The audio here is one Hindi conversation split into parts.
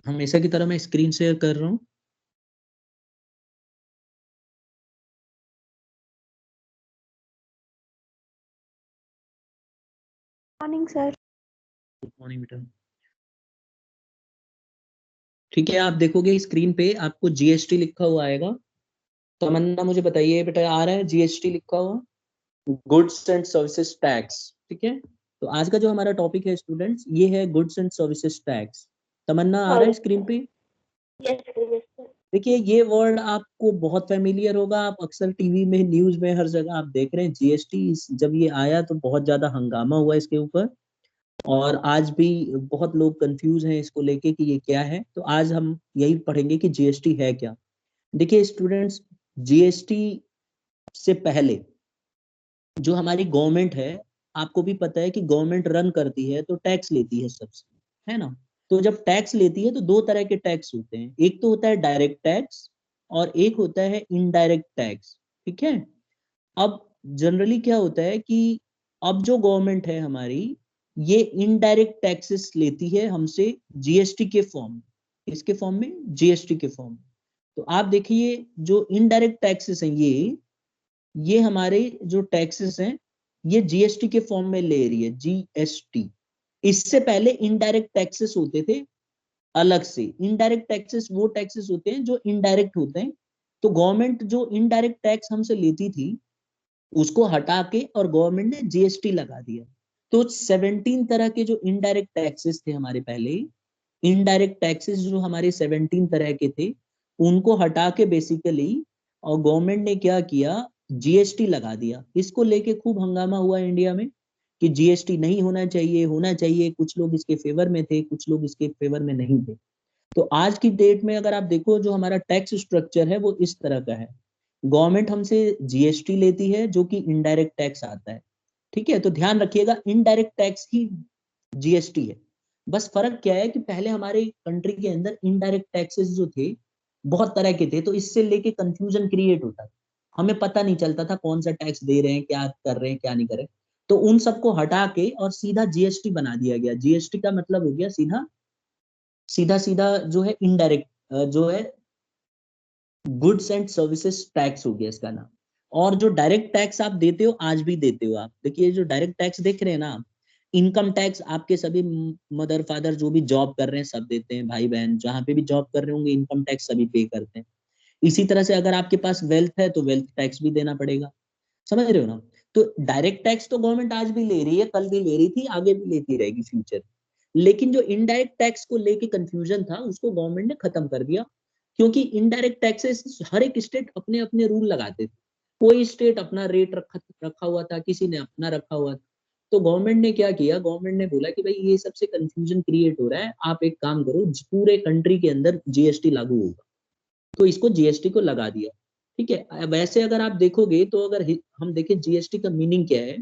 हमेशा की तरह मैं स्क्रीन शेयर कर रहा हूँ। Morning sir. गुड मॉर्निंग बेटा। ठीक है, आप देखोगे स्क्रीन पे आपको जीएसटी लिखा हुआ आएगा। तमन्ना मुझे बताइए बेटा, आ रहा है जीएसटी लिखा हुआ? Goods and services tax. ठीक है, तो आज का जो हमारा टॉपिक है स्टूडेंट्स, ये है गुड्स एंड सर्विसेज टैक्स। तमन्ना आ रहा है स्क्रीन पे? Yes sir. देखिए, ये वर्ड आपको बहुत फेमिलियर होगा, आप अक्सर टीवी में, न्यूज में, हर जगह आप देख रहे हैं जीएसटी। जब ये आया तो बहुत ज्यादा हंगामा हुआ इसके ऊपर, और आज भी बहुत लोग कंफ्यूज हैं इसको लेके कि ये क्या है। तो आज हम यही पढ़ेंगे कि जीएसटी है क्या। देखिए स्टूडेंट्स, जीएसटी से पहले जो हमारी गवर्नमेंट है, आपको भी पता है कि गवर्नमेंट रन करती है तो टैक्स लेती है सबसे, है ना। तो जब टैक्स लेती है तो दो तरह के टैक्स होते हैं, एक तो होता है डायरेक्ट टैक्स और एक होता है इनडायरेक्ट टैक्स। ठीक है, अब जनरली क्या होता है कि अब जो गवर्नमेंट है हमारी, ये इनडायरेक्ट टैक्सेस लेती है हमसे जीएसटी के फॉर्म में। इसके फॉर्म में, जीएसटी के फॉर्म में। तो आप देखिए, जो इनडायरेक्ट टैक्सेस हैं, ये हमारे जो टैक्सेस हैं, ये जीएसटी के फॉर्म में ले रही है, जीएसटी। इससे पहले इनडायरेक्ट टैक्सेस होते थे अलग से। इनडायरेक्ट टैक्सेस वो टैक्सेस होते हैं जो इनडायरेक्ट होते हैं। तो गवर्नमेंट जो इनडायरेक्ट टैक्स हमसे लेती थी, उसको हटा के और गवर्नमेंट ने जीएसटी लगा दिया। तो 17 तरह के जो इनडायरेक्ट टैक्सेस थे हमारे पहले, इनडायरेक्ट टैक्सेस जो हमारे 17 तरह के थे, उनको हटा के बेसिकली, और गवर्नमेंट ने क्या किया, जीएसटी लगा दिया। इसको लेके खूब हंगामा हुआ इंडिया में कि जीएसटी नहीं होना चाहिए, होना चाहिए। कुछ लोग इसके फेवर में थे, कुछ लोग इसके फेवर में नहीं थे। तो आज की डेट में अगर आप देखो, जो हमारा टैक्स स्ट्रक्चर है वो इस तरह का है। गवर्नमेंट हमसे जीएसटी लेती है जो कि इनडायरेक्ट टैक्स आता है। ठीक है, तो ध्यान रखिएगा, इनडायरेक्ट टैक्स ही जीएसटी है। बस फर्क क्या है कि पहले हमारे कंट्री के अंदर इनडायरेक्ट टैक्सेस जो थे, बहुत तरह के थे, तो इससे लेके कंफ्यूजन क्रिएट होता था। हमें पता नहीं चलता था कौन सा टैक्स दे रहे हैं, क्या कर रहे हैं, क्या नहीं कर रहे। तो उन सबको हटा के और सीधा जीएसटी बना दिया गया। जीएसटी का मतलब हो गया सीधा सीधा सीधा जो है इनडायरेक्ट, जो है गुड्स एंड सर्विसेज टैक्स हो गया इसका नाम। और जो डायरेक्ट टैक्स आप देते हो, आज भी देते हो आप, देखिए जो डायरेक्ट टैक्स देख रहे हैं ना, इनकम टैक्स आपके सभी मदर फादर जो भी जॉब कर रहे हैं सब देते हैं, भाई बहन जहां पे भी जॉब कर रहे होंगे इनकम टैक्स सभी पे करते हैं। इसी तरह से अगर आपके पास वेल्थ है तो वेल्थ टैक्स भी देना पड़ेगा। समझ रहे हो ना। तो डायरेक्ट टैक्स तो गवर्नमेंट आज भी ले रही है, कल भी ले रही थी, आगे भी लेती रहेगी फ्यूचर। लेकिन जो इनडायरेक्ट टैक्स को लेके कंफ्यूजन था, उसको गवर्नमेंट ने खत्म कर दिया। क्योंकि इनडायरेक्ट टैक्सेस हर एक स्टेट अपने अपने रूल लगाते थे। कोई स्टेट अपना रेट रखा हुआ था, किसी ने अपना रखा हुआ था। तो गवर्नमेंट ने क्या किया, गवर्नमेंट ने बोला कि भाई ये सबसे कंफ्यूजन क्रिएट हो रहा है, आप एक काम करो, पूरे कंट्री के अंदर जीएसटी लागू होगा। तो इसको जीएसटी को लगा दिया। ठीक है, वैसे अगर आप देखोगे तो अगर हम देखें जीएसटी का मीनिंग क्या है,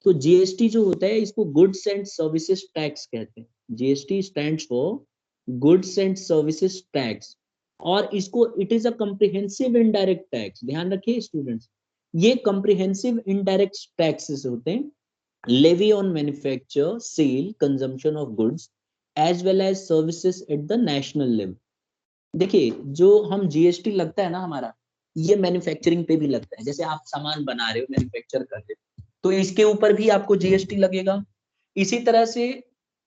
तो जीएसटी जो होता है इसको गुड्स एंड सर्विसेज टैक्स कहते हैं। GST stands for goods and services tax. और इसको it is a comprehensive indirect tax. ध्यान रखिए स्टूडेंट्स, ये कम्प्रिहेंसिव इनडायरेक्ट टैक्सेस होते हैं। Levy on manufacture, sale, consumption of goods as well as services at the national level. देखिए, जो हम जीएसटी लगता है ना हमारा, ये मैन्युफैक्चरिंग पे भी लगता है। जैसे आप सामान बना रहे हो, मैन्युफैक्चर कर रहे हो, तो इसके ऊपर भी आपको जीएसटी लगेगा। इसी तरह से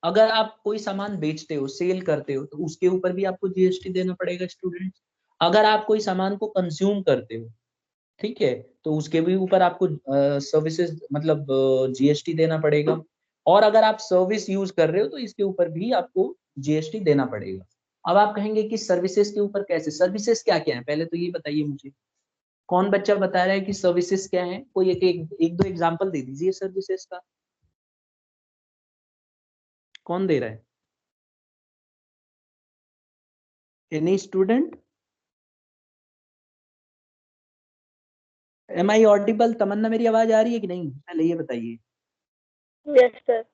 अगर आप कोई सामान बेचते हो, सेल करते हो, तो उसके ऊपर भी आपको जीएसटी देना पड़ेगा स्टूडेंट्स। अगर आप कोई सामान को कंज्यूम करते हो, ठीक है, तो उसके भी ऊपर आपको सर्विसेज मतलब जीएसटी देना पड़ेगा। और अगर आप सर्विस यूज कर रहे हो तो इसके ऊपर भी आपको जीएसटी देना पड़ेगा। अब आप कहेंगे कि सर्विसेज के ऊपर कैसे, सर्विसेज क्या क्या है, पहले तो ये बताइए मुझे। कौन बच्चा बता रहा है कि सर्विसेज क्या है? कोई एक दो एग्जांपल दे दीजिए सर्विसेज का। कौन दे रहा है? Any student? Am I audible? Tamanna मेरी आवाज आ रही है कि नहीं, पहले ये बताइए। Yes sir.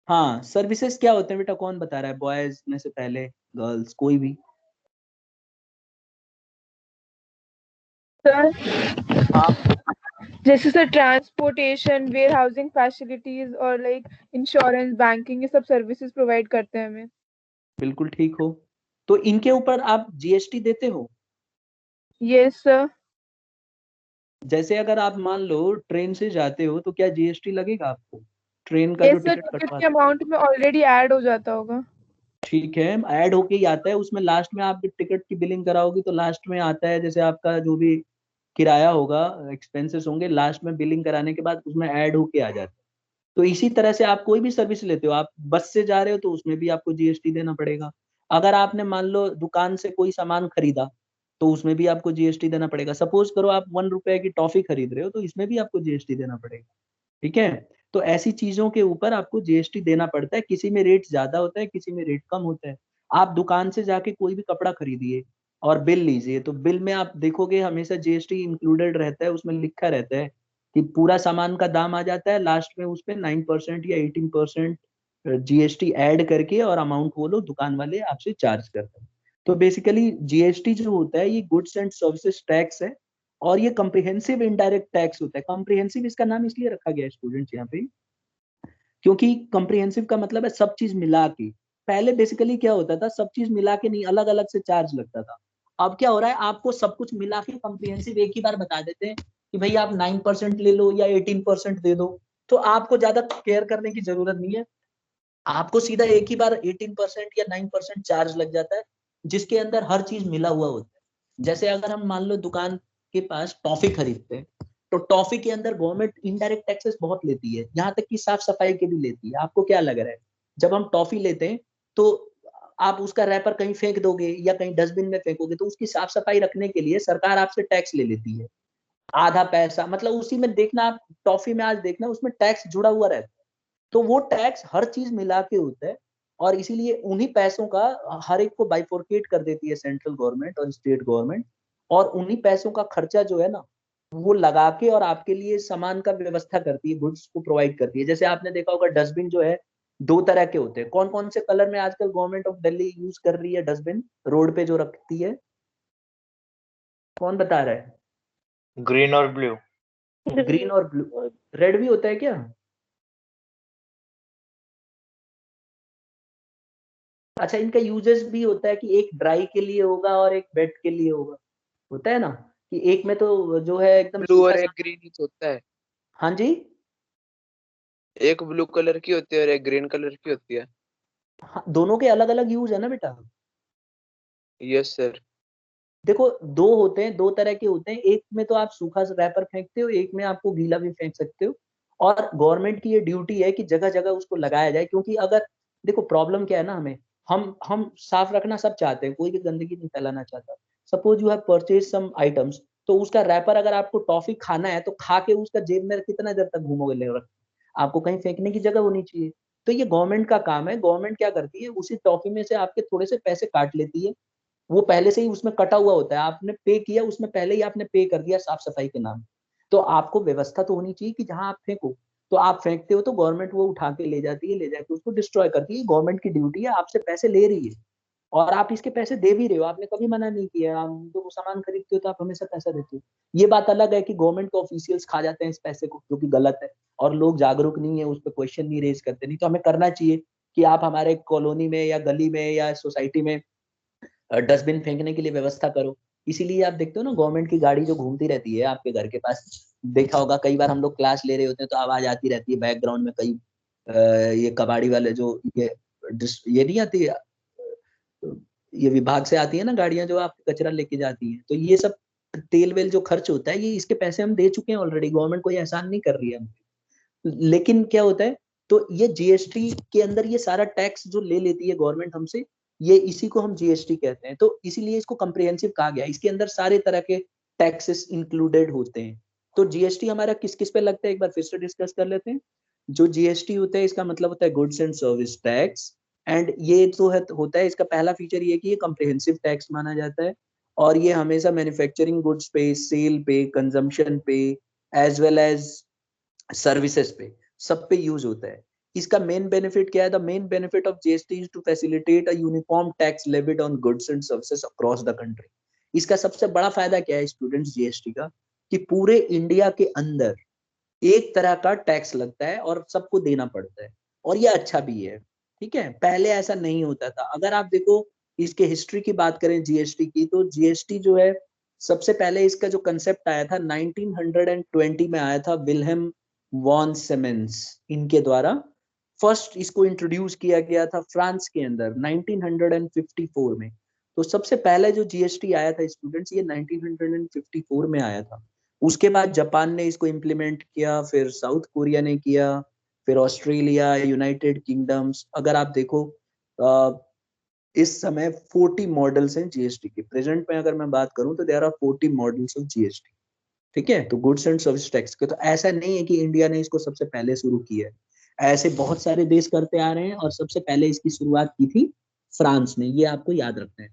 हाँ, सर्विसेज क्या होते हैं बेटा, कौन बता रहा है, बॉयज में से पहले, गर्ल्स, कोई भी। सर हाँ, जैसे sir transportation, warehousing facilities और लाइक इंश्योरेंस, बैंकिंग, ये सब सर्विसेज प्रोवाइड करते हैं हमें। बिल्कुल ठीक हो। तो इनके ऊपर आप जीएसटी देते हो? Yes, sir. जैसे अगर आप मान लो ट्रेन से जाते हो तो क्या जीएसटी लगेगा आपको? ट्रेन का जो Yes, sir. टिकट टिकट के कटवाते अमाउंट में ऑलरेडी ऐड हो जाता होगा। ठीक है, ऐड होके ही आता है उसमें। लास्ट में आप जब टिकट की बिलिंग कराओगी तो लास्ट में आता है, जैसे आपका जो भी किराया होगा, एक्सपेंसेस होंगे, लास्ट में बिलिंग कराने के बाद उसमें ऐड होके आ जाता है। तो इसी तरह से आप कोई भी सर्विस लेते हो, आप बस से जा रहे हो तो उसमें भी आपको जीएसटी देना पड़ेगा। अगर आपने मान लो दुकान से कोई सामान खरीदा तो उसमें भी आपको जीएसटी देना पड़ेगा। सपोज करो आप 1 रुपए की टॉफी खरीद रहे हो तो इसमें भी आपको जीएसटी देना पड़ेगा। ठीक है, तो ऐसी चीजों के ऊपर आपको जीएसटी देना पड़ता है। किसी में रेट ज्यादा होता है, किसी में रेट कम होता है। आप दुकान से जाके कोई भी कपड़ा खरीदिए और बिल लीजिए, तो बिल में आप देखोगे हमेशा जीएसटी इंक्लूडेड रहता है, उसमें लिखा रहता है कि पूरा सामान का दाम आ जाता है, लास्ट में उस पे 9% या 18% जीएसटी ऐड करके और अमाउंट वो लोग दुकान वाले आपसे चार्ज करते हैं। तो बेसिकली जीएसटी जो होता है ये गुड्स एंड सर्विसेज टैक्स है, और ये कम्प्रिहेंसिव इनडायरेक्ट टैक्स होता है। कम्प्रिहेंसिव इसका नाम इसलिए रखा गया है स्टूडेंट्स यहाँ पे, क्योंकि कम्प्रिहेंसिव का मतलब है सब चीज मिला के। पहले बेसिकली क्या होता था, सब चीज मिला के नहीं, अलग अलग से चार्ज लगता था। अब क्या हो रहा है, आपको सब कुछ मिला के कम्प्रिहेंसिव एक ही बार बता देते हैं कि भाई आप 9% ले लो या 18% दे दो। तो आपको ज्यादा केयर करने की जरूरत नहीं है, आपको सीधा एक ही बार 18% या 9% चार्ज लग जाता है, जिसके अंदर हर चीज मिला हुआ होता है। जैसे अगर हम मान लो दुकान के पास टॉफी खरीदते हैं, तो टॉफी के अंदर गवर्नमेंट इनडायरेक्ट टैक्सेस बहुत लेती है, यहाँ तक कि साफ सफाई के भी लेती है। आपको क्या लग रहा है, जब हम टॉफी लेते हैं तो आप उसका रैपर कहीं फेंक दोगे या कहीं डस्टबिन में फेंकोगे, तो उसकी साफ सफाई रखने के लिए सरकार आपसे टैक्स ले लेती है, आधा पैसा। मतलब उसी में देखना, आप टॉफी में आज देखना उसमें टैक्स जुड़ा हुआ रहता है। तो वो टैक्स हर चीज मिला के होता है, और इसीलिए उन्हीं पैसों का हर एक को बाइफोर्केट कर देती है सेंट्रल गवर्नमेंट और स्टेट गवर्नमेंट, और उन्हीं पैसों का खर्चा जो है ना वो लगा के और आपके लिए सामान का व्यवस्था करती है, गुड्स को प्रोवाइड करती है। जैसे आपने देखा होगा डस्टबिन जो है दो तरह के होते हैं। कौन कौन से कलर में आजकल गवर्नमेंट ऑफ दिल्ली यूज कर रही है डस्टबिन रोड पे जो रखती है, कौन बता रहा है? ग्रीन और ब्लू। ग्रीन और ब्लू, रेड भी होता है क्या? अच्छा, इनका यूजेस भी होता है कि एक ड्राई के लिए होगा और एक वेट के लिए होगा, होता है ना, कि एक में तो जो है एकदम ब्लू सूखा और एक सा। ग्रीन ही तो होता है। हाँ जी। एक ब्लू कलर की होती है और एक ग्रीन कलर की होती है। हाँ, दोनों के अलग अलग यूज है ना बेटा। Yes sir. देखो, दो होते हैं, दो तरह के होते हैं। एक में तो आप सूखा रैपर फेंकते हो, एक में आपको गीला भी फेंक सकते हो। और गवर्नमेंट की ये ड्यूटी है कि जगह जगह उसको लगाया जाए, क्योंकि अगर देखो प्रॉब्लम क्या है ना, हमें हम साफ रखना सब चाहते हैं, कोई भी गंदगी नहीं फैलाना चाहता। Suppose you have purchase some items, तो उसका रैपर अगर आपको टॉफी खाना है तो खा के उसका जेब में कितना देर तक घूमोगे ले रख, आपको कहीं फेंकने की जगह होनी चाहिए। तो ये गवर्नमेंट का काम है। गवर्नमेंट क्या करती है, उसी टॉफी में से आपके थोड़े से पैसे काट लेती है, वो पहले से ही उसमें कटा हुआ होता है, आपने पे किया उसमें, पहले ही आपने पे कर दिया साफ सफाई के नाम। तो आपको व्यवस्था तो होनी चाहिए कि जहां आप फेंको, तो आप फेंकते हो तो गवर्नमेंट वो उठा के ले जाती है, ले जाके उसको डिस्ट्रॉय करती है। गवर्नमेंट की ड्यूटी है, आपसे पैसे ले रही है और आप इसके पैसे दे भी रहे हो, आपने कभी मना नहीं किया। आप जो सामान खरीदते हो तो आप हमेशा पैसा देते हो। ये बात अलग है कि गवर्नमेंट के ऑफिशियल्स खा जाते हैं इस पैसे को, जो कि गलत है, और लोग जागरूक नहीं है, उस पर क्वेश्चन नहीं रेज करते। नहीं तो हमें करना चाहिए कि आप हमारे कॉलोनी में या गली में या सोसाइटी में डस्टबिन फेंकने के लिए व्यवस्था करो। इसीलिए आप देखते हो ना, गवर्नमेंट की गाड़ी जो घूमती रहती है आपके घर के पास, देखा होगा कई बार हम लोग क्लास ले रहे होते हैं तो आवाज आती रहती है बैकग्राउंड में, कई ये कबाड़ी वाले जो ये नहीं आती है, ये विभाग से आती है ना गाड़ियां जो आप कचरा लेके जाती हैं, तो ये सब तेल वेल जो खर्च होता है, ये इसके पैसे हम दे चुके हैं ऑलरेडी। गवर्नमेंट कोई एहसान नहीं कर रही है। लेकिन क्या होता है, तो ये जीएसटी के अंदर ये सारा टैक्स जो ले लेती है गवर्नमेंट हमसे, ये इसी को हम जीएसटी कहते हैं। तो इसीलिए इसको कंप्रिहेंसिव कहा गया। इसके अंदर सारे तरह के टैक्सेस इंक्लूडेड होते हैं। तो जीएसटी हमारा किस किस पे लगता है, एक बार फिर से डिस्कस कर लेते हैं। जो जीएसटी होता है इसका मतलब होता है goods and service tax. And ये तो है, होता है, इसका पहला फीचर ये कि ये कंप्रिहेंसिव टैक्स माना जाता है, और ये हमेशा मैन्युफैक्चरिंग गुड्स पे, सेल पे, कंजम्पशन पे, एज वेल एज सर्विसेज पे, सब पे यूज होता है। इसका मेन बेनिफिट क्या है? The main benefit of GST is to facilitate a uniform tax levied on goods and services across the country. इसका सबसे बड़ा फायदा क्या है स्टूडेंट्स जीएसटी का, कि पूरे इंडिया के अंदर एक तरह का टैक्स लगता है और सबको देना पड़ता है, और ये अच्छा भी है। ठीक है, पहले ऐसा नहीं होता था। अगर आप देखो इसके हिस्ट्री की बात करें जीएसटी की, तो जीएसटी जो है सबसे पहले इसका जो कंसेप्ट आया था 1920 में आया था, विल्हेम वॉन सिमेंस इनके द्वारा फर्स्ट इसको इंट्रोड्यूस किया गया था फ्रांस के अंदर 1954 में। तो सबसे पहले जो जीएसटी आया था स्टूडेंट्स, ये 1954 में आया था। उसके बाद जापान ने इसको इम्प्लीमेंट किया, फिर साउथ कोरिया ने किया, फिर ऑस्ट्रेलिया, यूनाइटेड किंगडम्स। अगर आप देखो इस समय 40 मॉडल्स हैं जीएसटी के। प्रेजेंट में अगर मैं बात करूं तो there are 40 models of GST. ठीक है, तो गुड्स एंड सर्विस टैक्स के। तो ऐसा नहीं है कि इंडिया ने इसको सबसे पहले शुरू किया है, ऐसे बहुत सारे देश करते आ रहे हैं और सबसे पहले इसकी शुरुआत की थी फ्रांस ने, ये आपको याद रखना है।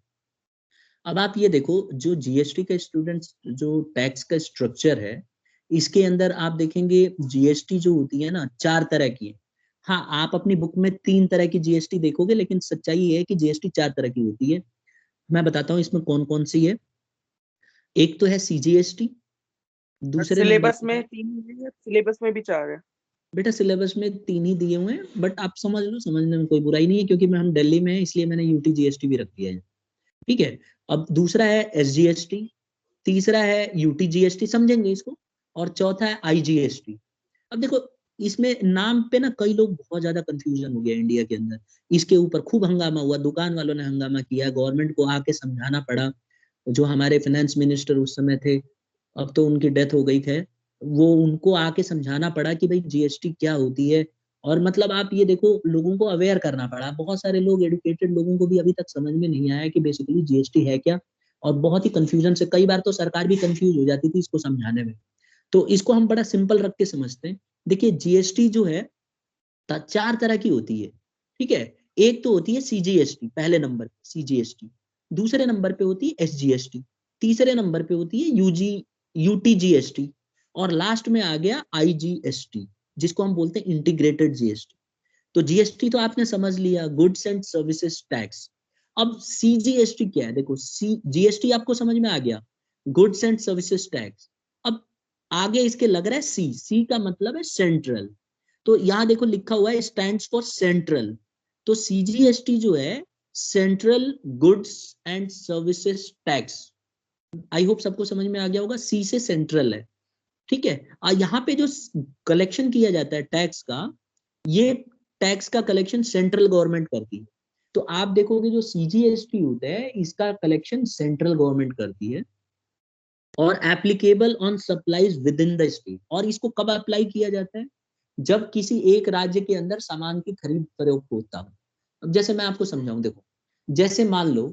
अब आप ये देखो, जो जीएसटी का स्टूडेंट्स जो टैक्स का स्ट्रक्चर है, इसके अंदर आप देखेंगे जीएसटी जो होती है ना 4 तरह की है। हाँ, आप अपनी बुक में 3 तरह की जीएसटी देखोगे, लेकिन सच्चाई ये है कि जीएसटी 4 तरह की होती है। मैं बताता हूँ इसमें कौन कौन सी है। एक तो है सीजीएसटी, दूसरे नंबर सिलेबस में 3 है, सिलेबस में भी 4 है। बेटा सिलेबस में 3 ही दिए हुए हैं, बट आप समझ लो, समझने में कोई बुराई नहीं है, क्योंकि हम दिल्ली में है इसलिए मैंने यूटी जीएसटी भी रख दिया है। ठीक है, अब दूसरा है एसजीएसटी, तीसरा है यूटी जीएसटी, समझेंगे इसको, और चौथा है आईजीएसटी। अब देखो, इसमें नाम पे ना कई लोग बहुत ज्यादा कंफ्यूजन हो गया इंडिया के अंदर। इसके ऊपर खूब हंगामा हुआ, दुकान वालों ने हंगामा किया, गवर्नमेंट को आके समझाना पड़ा। जो हमारे फाइनेंस मिनिस्टर उस समय थे, अब तो उनकी डेथ हो गई है, वो उनको आके समझाना पड़ा कि भाई जीएसटी क्या होती है। और मतलब आप ये देखो, लोगों को अवेयर करना पड़ा। बहुत सारे लोग, एडुकेटेड लोगों को भी अभी तक समझ में नहीं आया कि बेसिकली जीएसटी है क्या, और बहुत ही कंफ्यूजन से, कई बार तो सरकार भी कंफ्यूज हो जाती थी इसको समझाने में। तो इसको हम बड़ा सिंपल रख के समझते हैं। देखिए, जीएसटी जो है 4 तरह की होती है। ठीक है, एक तो होती है सीजीएसटी, पहले नंबर पे सीजीएसटी, दूसरे नंबर पे होती है एसजीएसटी, तीसरे नंबर पे होती है यूटीजीएसटी, और लास्ट में आ गया आईजीएसटी, जिसको हम बोलते हैं इंटीग्रेटेड जीएसटी। तो जीएसटी तो आपने समझ लिया, गुड्स एंड सर्विसेज टैक्स। अब सीजीएसटी क्या है? देखो, जीएसटी आपको समझ में आ गया, गुड्स एंड सर्विसेज टैक्स। अब आगे इसके लग रहा है सी, सी का मतलब है सेंट्रल। तो यहां देखो लिखा हुआ है स्टैंड्स फॉर सेंट्रल। तो सीजीएसटी जो है central goods and services tax. I hope सबको समझ में आ गया होगा, सी से सेंट्रल है। ठीक है, यहाँ पे जो कलेक्शन किया जाता है टैक्स का, ये टैक्स का कलेक्शन सेंट्रल गवर्नमेंट करती है। तो आप देखोगे जो सीजीएसटी होता है, इसका कलेक्शन सेंट्रल गवर्नमेंट करती है, और applicable on supplies with in the state. और इसको कब अप्लाई किया जाता है? जब किसी एक राज्य के अंदर सामान की खरीद फरोख्त होता हो। अब जैसे मैं आपको समझाऊं, देखो, जैसे मान लो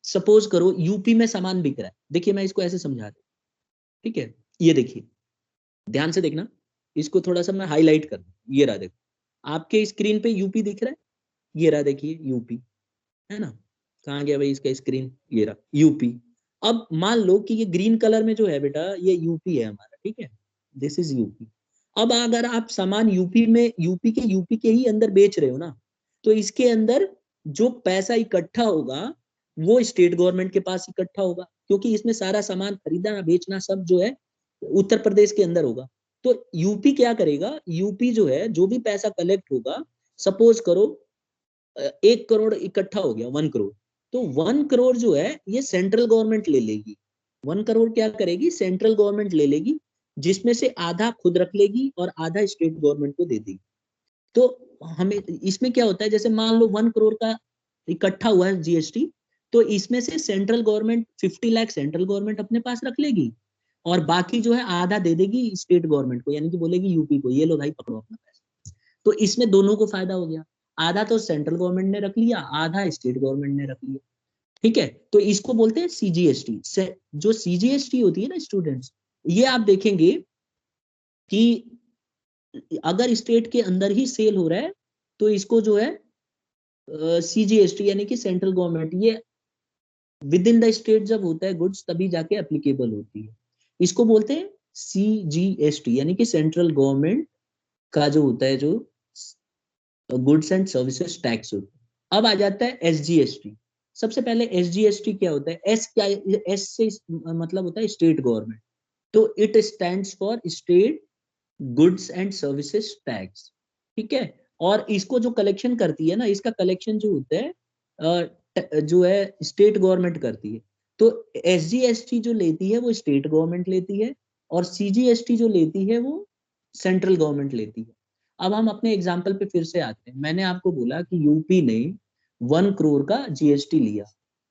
सपोज करो यूपी में सामान बिक रहा है। देखिए, मैं इसको ऐसे समझा दूं। ठीक है, ये देखिए, ध्यान से देखना, इसको थोड़ा सा मैं हाईलाइट कर दूं। ये रहा, देखो आपके स्क्रीन पे यूपी दिख रहा है, ये रहा, देखिए यूपी, है ना? कहाँ गया भाई इसका स्क्रीन? ये रहा यूपी। अब मान लो कि ये ग्रीन कलर में जो है बेटा, ये यूपी है हमारा। ठीक है, दिस इज यूपी। अब अगर आप सामान यूपी में, यूपी के ही अंदर बेच रहे हो ना, तो इसके अंदर जो पैसा इकट्ठा होगा वो स्टेट गवर्नमेंट के पास इकट्ठा होगा, क्योंकि इसमें सारा सामान खरीदना बेचना सब जो है उत्तर प्रदेश के अंदर होगा। तो यूपी क्या करेगा? यूपी जो है, जो भी पैसा कलेक्ट होगा, सपोज करो 1 करोड़ इकट्ठा हो गया, 1 करोड़, तो 1 करोड़ जो है ये सेंट्रल गवर्नमेंट ले लेगी। 1 करोड़ क्या करेगी? सेंट्रल गवर्नमेंट ले लेगी, जिसमें से आधा खुद रख लेगी और आधा स्टेट गवर्नमेंट को दे देगी। तो हमें इसमें क्या होता है, जैसे मान लो 1 करोड़ का इकट्ठा हुआ है जीएसटी, तो इसमें से central government 50 lakh central government अपने पास रख लेगी, और बाकी जो है आधा दे देगी स्टेट गवर्नमेंट को, यानी कि बोलेगी यूपी को, ये लो भाई पकड़ो अपना पैसा। तो इसमें दोनों को फायदा हो गया, आधा तो सेंट्रल गवर्नमेंट ने रख लिया, आधा स्टेट गवर्नमेंट ने रख लिया। ठीक है, तो इसको बोलते हैं सीजीएसटी। जो सीजीएसटी होती है ना स्टूडेंट्स, ये आप देखेंगे कि अगर स्टेट के अंदर ही सेल हो रहा है तो इसको जो है सीजीएसटी यानी कि सेंट्रल गवर्नमेंट, ये विद इन द स्टेट जब होता है गुड्स तभी जाके एप्लीकेबल होती है। इसको बोलते हैं सीजीएसटी, यानी कि सेंट्रल गवर्नमेंट का जो होता है, जो गुड्स एंड सर्विसेज टैक्स होता है। अब आ जाता है एसजीएसटी। सबसे पहले एसजीएसटी क्या होता है? एस क्या, एस से मतलब होता है स्टेट गवर्नमेंट, तो it stands for state goods and services tax. ठीक है, और इसको जो कलेक्शन करती है ना, इसका कलेक्शन जो होता है जो है स्टेट गवर्नमेंट करती है। तो SGST जो लेती है वो स्टेट गवर्नमेंट लेती है, और CGST जो लेती है वो सेंट्रल गवर्नमेंट लेती है। अब हम अपने एग्जाम्पल पे फिर से आते हैं। मैंने आपको बोला कि यूपी ने 1 करोड़ का GST लिया,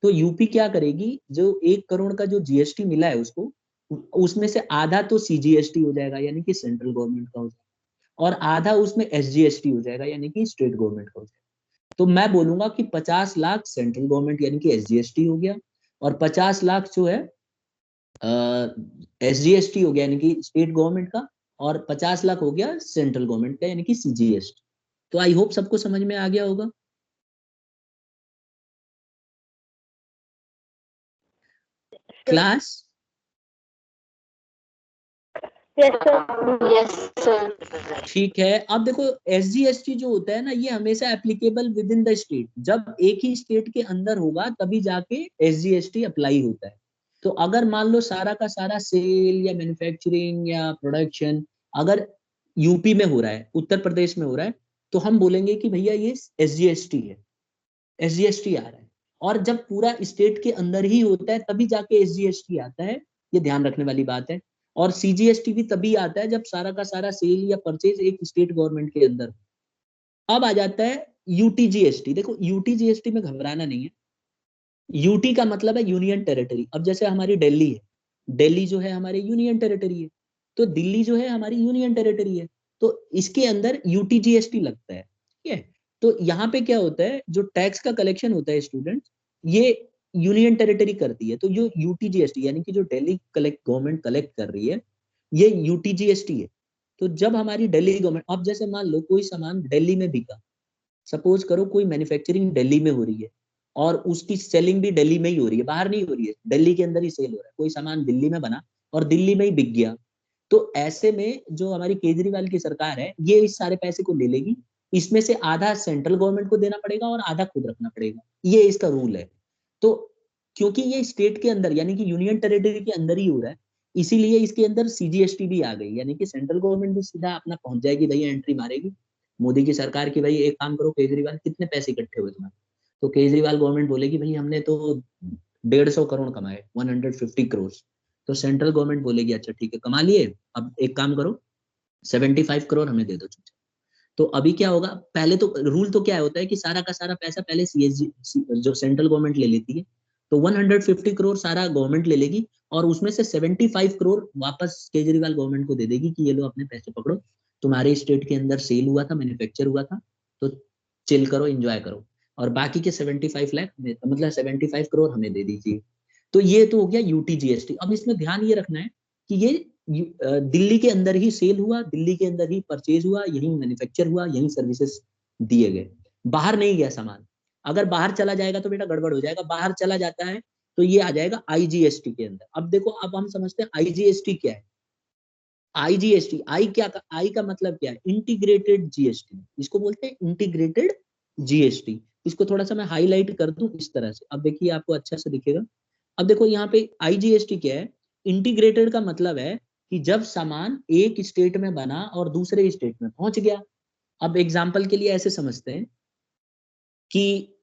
तो यूपी क्या करेगी, जो 1 करोड़ का जो GST मिला है उसको, उसमें से आधा तो CGST हो जाएगा यानी कि सेंट्रल गवर्नमेंट का हो जाएगा, और आधा उसमें SGST हो जाएगा यानी कि स्टेट गवर्नमेंट का हो जाएगा। तो मैं बोलूंगा कि 50 लाख सेंट्रल गवर्नमेंट यानी कि SGST हो गया, और 50 लाख जो है SGST हो गया यानी कि स्टेट गवर्नमेंट का, और 50 लाख हो गया सेंट्रल गवर्नमेंट का यानी कि CGST। तो आई होप सबको समझ में आ गया होगा। Class yes sir. ठीक है। अब देखो SGST जो होता है ना, ये हमेशा applicable with in the state, जब एक ही स्टेट के अंदर होगा तभी जाके SGST अप्लाई होता है। तो अगर मान लो सारा का सारा सेल या मैन्युफैक्चरिंग या प्रोडक्शन अगर यूपी में हो रहा है, उत्तर प्रदेश में हो रहा है, तो हम बोलेंगे कि भैया ये SGST है, SGST आ रहा है। और जब पूरा स्टेट के अंदर ही होता है तभी जाके SGST आता है, ये ध्यान रखने वाली बात है। और CGST भी तभी आता है जब सारा का सारा सेल या परचेज एक स्टेट गवर्नमेंट के अंदर। अब आ जाता है UTGST। देखो UTGST में घबराना नहीं है। यूटी का मतलब है यूनियन टेरिटरी। अब जैसे हमारी दिल्ली है, दिल्ली जो है हमारी यूनियन टेरिटरी है, तो दिल्ली जो है हमारी यूनियन टेरिटरी है, तो इसके अंदर UTGST लगता है। ठीक है। तो यहाँ पे क्या होता है, जो टैक्स का कलेक्शन होता है स्टूडेंट, ये यूनियन टेरिटरी करती है। तो जो UTGST यानी कि जो दिल्ली गवर्नमेंट कलेक्ट कर रही है, ये UTGST है। तो जब हमारी दिल्ली गवर्नमेंट, अब जैसे मान लो कोई सामान दिल्ली में बिका, सपोज करो कोई मैन्युफैक्चरिंग दिल्ली में हो रही है और उसकी सेलिंग भी दिल्ली में ही हो रही है, बाहर नहीं हो रही है, दिल्ली के अंदर ही सेल हो रहा है, कोई सामान दिल्ली में बना और दिल्ली में ही बिक गया, तो ऐसे में जो हमारी केजरीवाल की सरकार है, ये इस सारे पैसे को ले लेगी, इसमें से आधा सेंट्रल गवर्नमेंट को देना पड़ेगा और आधा खुद रखना पड़ेगा, ये इसका रूल है। तो क्योंकि ये स्टेट के अंदर यानी कि यूनियन टेरिटरी के अंदर ही हो रहा है, इसीलिए इसके अंदर CGST भी आ गई, यानी कि सेंट्रल गवर्नमेंट भी सीधा अपना पहुंच जाएगी, भैया एंट्री मारेगी मोदी की सरकार की, भाई एक काम करो केजरीवाल, कितने पैसे इकट्ठे हुए तुम्हारे, तो केजरीवाल गवर्नमेंट बोलेगी भाई हमने तो 150 करोड़ कमाए, 150 करोड़। तो सेंट्रल गवर्नमेंट बोलेगी अच्छा ठीक है कमा लिए, अब एक काम करो 75 करोड़ हमें दे दो चुपचाप। तो अभी क्या होगा, पहले तो रूल तो क्या होता है कि सारा का सारा पैसा पहले CSG जो सेंट्रल गवर्नमेंट ले लेती है, तो 150 करोड़ सारा गवर्नमेंट ले लेगी, और उसमें से 75 करोड़ वापस केजरीवाल गवर्नमेंट को दे देगी कि ये लो अपने पैसे पकड़ो, तुम्हारे स्टेट के अंदर सेल हुआ था, मैन्युफैक्चर हुआ था, तो चिल करो, एंजॉय करो, और बाकी के 75 लाख मतलब 75 करोड़ हमें दे दीजिए। तो ये तो हो गया UTGST। अब इसमें ध्यान ये रखना है कि ये दिल्ली के अंदर ही सेल हुआ, दिल्ली के अंदर ही परचेज हुआ, यही मैन्युफैक्चर हुआ, यही सर्विसेज दिए गए, बाहर नहीं गया सामान। अगर बाहर चला जाएगा तो बेटा गड़बड़ हो जाएगा, बाहर चला जाता है तो ये आ जाएगा IGST के अंदर। अब देखो, अब हम समझते हैं IGST क्या है। IGST, आई का मतलब क्या है, इंटीग्रेटेड GST, इसको बोलते हैं इंटीग्रेटेड GST। इसको थोड़ा सा मैं हाईलाइट कर दूं इस तरह से, अब देखिए आपको अच्छा से दिखेगा। अब देखो यहाँ पे IGST क्या है, इंटीग्रेटेड का मतलब है कि जब सामान एक स्टेट में बना और दूसरे स्टेट में पहुंच गया। अब एग्जाम्पल के लिए ऐसे समझते हैं कि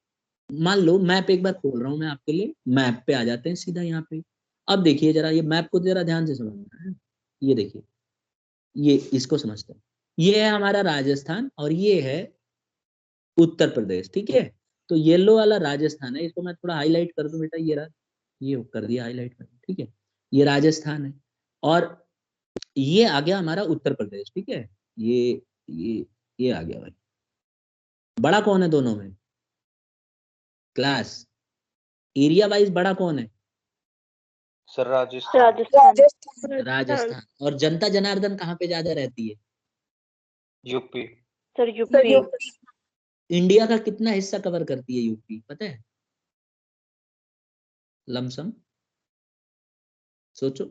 मान लो मैप एक बार खोल रहा हूं मैं आपके लिए, मैप पे आ जाते हैं सीधा यहाँ पे। अब देखिए जरा, ये मैप को जरा ध्यान से समझना है, ये देखिए, ये इसको समझते हैं, ये है हमारा राजस्थान और ये है उत्तर प्रदेश। ठीक है। तो येलो वाला राजस्थान है, इसको मैं थोड़ा हाईलाइट कर दूं बेटा, ये रहा, ये कर दिया हाईलाइट कर, ठीक है, ये राजस्थान है, और ये आ गया हमारा उत्तर प्रदेश। ठीक है। ये ये आ गया भाई। बड़ा कौन है दोनों में, क्लास, एरिया वाइज बड़ा कौन है, सर राजस्थान। राजस्थान। राजस्थान। और जनता जनार्दन कहाँ पे ज्यादा रहती है, यूपी। Sir UP. इंडिया का कितना हिस्सा कवर करती है यूपी, पता है, लमसम सोचो,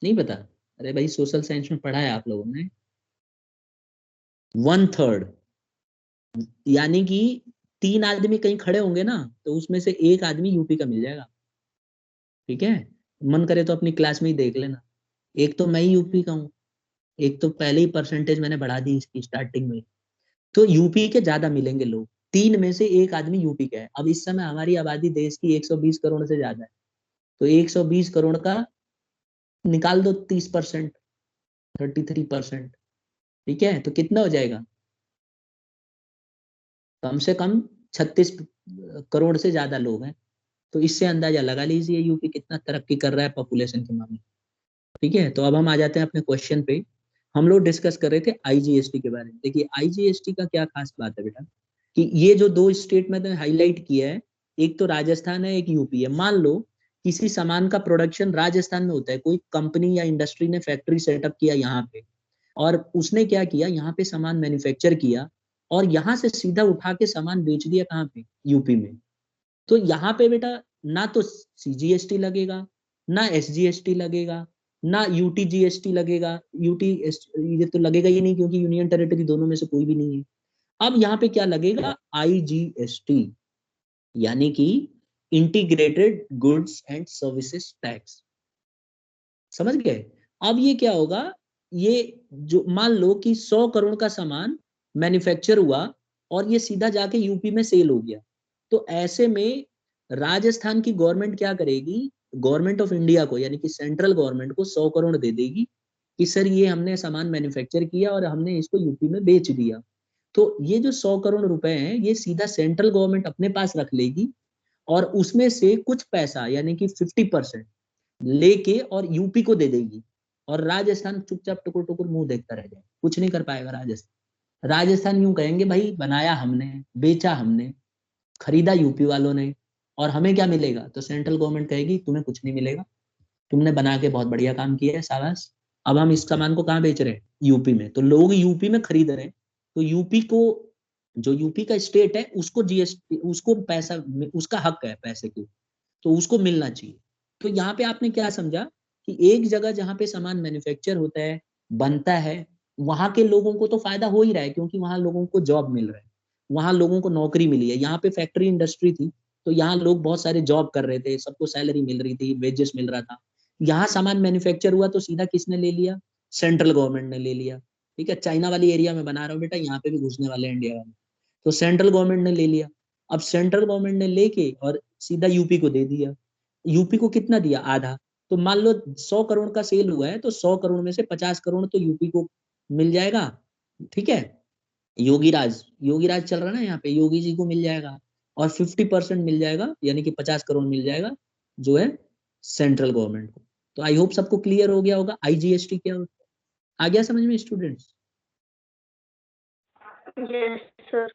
नहीं पता, अरे भाई सोशल साइंस में पढ़ा है आप लोगों ने, 1/3, यानी कि 3 आदमी कहीं खड़े होंगे ना, तो उसमें से एक आदमी यूपी का मिल जाएगा। ठीक है। मन करे तो अपनी क्लास में ही देख लेना, एक तो मैं ही यूपी का हूँ, एक तो पहले ही परसेंटेज मैंने बढ़ा दी इसकी स्टार्टिंग में, तो यूपी के ज्यादा मिलेंगे लोग, 3 में से 1 आदमी यूपी का है। अब इस समय हमारी आबादी देश की 120 करोड़ से ज्यादा है, तो 120 करोड़ का निकाल दो 30%, 33%, ठीक है, तो कितना हो जाएगा, कम से कम 36 करोड़ से ज्यादा लोग हैं। तो इससे अंदाजा लगा लीजिए यूपी कितना तरक्की कर रहा है पॉपुलेशन के मामले में, ठीक है। तो अब हम आ जाते हैं अपने क्वेश्चन पे। हम लोग डिस्कस कर रहे थे आईजीएसटी के बारे में। देखिए आईजीएसटी का क्या खास बात है बेटा, कि ये जो 2 स्टेट मैंने हाईलाइट किया है, एक तो राजस्थान है, एक यूपी है। मान लो किसी सामान का प्रोडक्शन राजस्थान में होता है, कोई कंपनी या इंडस्ट्री ने फैक्ट्री सेटअप किया यहाँ पे, और उसने क्या किया, यहाँ पे सामान मैन्युफैक्चर किया और यहाँ से सीधा उठा के सामान बेच दिया कहाँ पे, यूपी में। तो यहाँ पे बेटा ना तो सीजीएसटी लगेगा, ना एसजीएसटी लगेगा, ना यूटीजीएसटी लगेगा। ये तो लगेगा ही नहीं, क्योंकि यूनियन टेरिटरी दोनों में से कोई भी नहीं है। अब यहाँ पे क्या लगेगा, आईजीएसटी, यानी कि integrated goods and services tax. समझ गए। अब ये क्या होगा, ये जो मान लो कि 100 करोड़ का सामान मैन्युफैक्चर हुआ और ये सीधा जाके यूपी में सेल हो गया, तो ऐसे में राजस्थान की गवर्नमेंट क्या करेगी, गवर्नमेंट ऑफ इंडिया को यानी कि सेंट्रल गवर्नमेंट को 100 करोड़ दे देगी कि सर ये हमने सामान मैन्युफैक्चर किया और हमने इसको यूपी में बेच दिया। तो ये जो 100 करोड़ रुपए हैं, ये सीधा सेंट्रल गवर्नमेंट अपने पास रख लेगी और उसमें से कुछ पैसा यानी कि 50% लेके और यूपी को दे देगी, और राजस्थान चुपचाप टुकुर टुकुर मुंह देखता रह जाए, कुछ नहीं कर पाएगा राजस्थान। राजस्थान यूं कहेंगे भाई बनाया हमने, बेचा हमने, खरीदा यूपी वालों ने, और हमें क्या मिलेगा, तो सेंट्रल गवर्नमेंट कहेगी तुम्हें कुछ नहीं मिलेगा, तुमने बना के बहुत बढ़िया काम किया है, शाबाश। अब हम इस सामान को कहाँ बेच रहे हैं, यूपी में, तो लोग यूपी में खरीद रहे हैं, तो यूपी को, जो यूपी का स्टेट है उसको जीएसटी, उसको पैसा, उसका हक है पैसे की, तो उसको मिलना चाहिए। तो यहाँ पे आपने क्या समझा कि एक जगह जहाँ पे सामान मैन्युफैक्चर होता है, बनता है, वहां के लोगों को तो फायदा हो ही रहा है, क्योंकि वहां लोगों को जॉब मिल रहा है, वहां लोगों को नौकरी मिली है। यहाँ पे फैक्ट्री इंडस्ट्री थी, तो यहाँ लोग बहुत सारे जॉब कर रहे थे, सबको सैलरी मिल रही थी, वेजेस मिल रहा था। यहाँ सामान मैन्युफैक्चर हुआ तो सीधा किसने ले लिया, सेंट्रल गवर्नमेंट ने ले लिया। ठीक है, चाइना वाली एरिया में बना रहा हूँ बेटा, यहाँ पे भी घुसने वाले हैं इंडिया वाले, तो सेंट्रल गवर्नमेंट ने ले लिया। अब सेंट्रल गवर्नमेंट ने लेके और सीधा यूपी को दे दिया। यूपी को कितना दिया, आधा। तो मान लो 100 करोड़ का सेल हुआ है, तो 100 करोड़ में से 50 करोड़ तो यूपी को मिल जाएगा, ठीक है। योगी राज चल रहा है ना यहाँ पे, योगी जी को मिल जाएगा, और 50% मिल जाएगा, यानी कि 50 करोड़ मिल जाएगा जो है सेंट्रल गवर्नमेंट को। तो आई होप सबको क्लियर हो गया होगा आईजीएसटी क्या होता है। आ गया समझ में स्टूडेंट्स? Yes sir.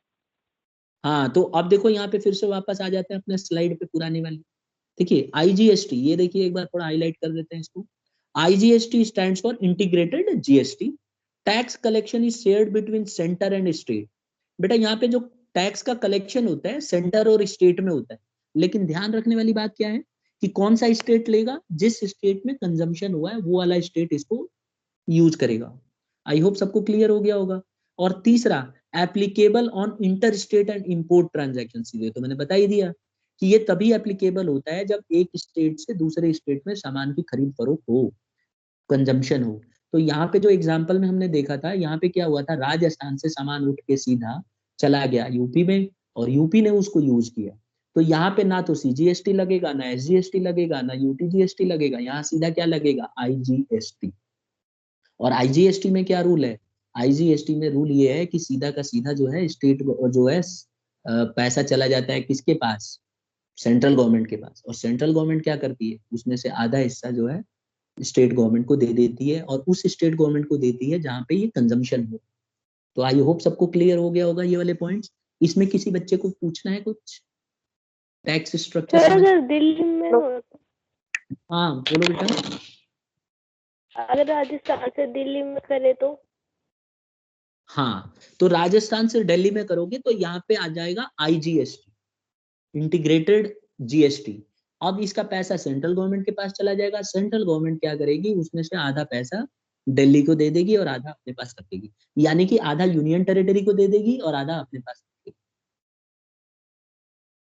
हाँ, तो अब देखो यहाँ पे फिर से वापस आ जाते हैं अपने स्लाइड पे पुरानी वाली। देखिए आईजीएसटी, ये देखिए एक बार थोड़ा हाईलाइट कर देते हैं इसको। IGST stands for integrated GST, tax collection is shared between centre and state. बेटा यहाँ पे जो टैक्स का कलेक्शन होता है सेंटर और स्टेट में होता है, लेकिन ध्यान रखने वाली बात क्या है कि कौन सा स्टेट लेगा, जिस स्टेट में कंजम्पशन हुआ है वो वाला स्टेट इसको यूज करेगा। आई होप सबको क्लियर हो गया होगा। और तीसरा, applicable on inter state and import transaction, सीधे तो मैंने बता ही दिया कि ये तभी एप्लीकेबल होता है जब एक स्टेट से दूसरे स्टेट में सामान की खरीद फरोख्त हो, कंजम्पशन हो। तो यहाँ पे जो एग्जाम्पल में हमने देखा था, यहाँ पे क्या हुआ था, राजस्थान से सामान उठ के सीधा चला गया यूपी में और यूपी ने उसको यूज किया। तो यहाँ पे ना तो सीजीएसटी लगेगा, ना एसजीएसटी लगेगा, ना यूटीजीएसटी लगेगा, यहाँ सीधा क्या लगेगा, आईजीएसटी। और आईजीएसटी में क्या रूल है, आईजीएसटी में रूल ये है कि सीधा का सीधा जो है स्टेट जो है पैसा चला जाता है किसके पास, सेंट्रल गवर्नमेंट के पास, और सेंट्रल गवर्नमेंट क्या करती है, उसमें से आधा हिस्सा जो है स्टेट गवर्नमेंट को दे देती है, और उस स्टेट गवर्नमेंट को देती है जहाँ पे ये कंजम्पशन हो। तो आई होप सबको क्लियर हो गया होगा ये वाले पॉइंट्स। इसमें किसी बच्चे को पूछना है कुछ, टैक्स स्ट्रक्चर सर समझ? अगर दिल्ली में हो, हाँ बोलो बेटा। अगर राजस्थान से दिल्ली में करे तो? हाँ, तो राजस्थान से दिल्ली में करोगे तो यहाँ पे आ जाएगा आईजीएसटी, इंटीग्रेटेड जीएसटी। अब इसका पैसा सेंट्रल गवर्नमेंट के पास चला जाएगा, सेंट्रल गवर्नमेंट क्या करेगी, उसमें से आधा पैसा दिल्ली को दे देगी और आधा अपने पास रखेगी, यानी कि आधा यूनियन टेरिटरी को दे देगी और आधा अपने पास रखेगी।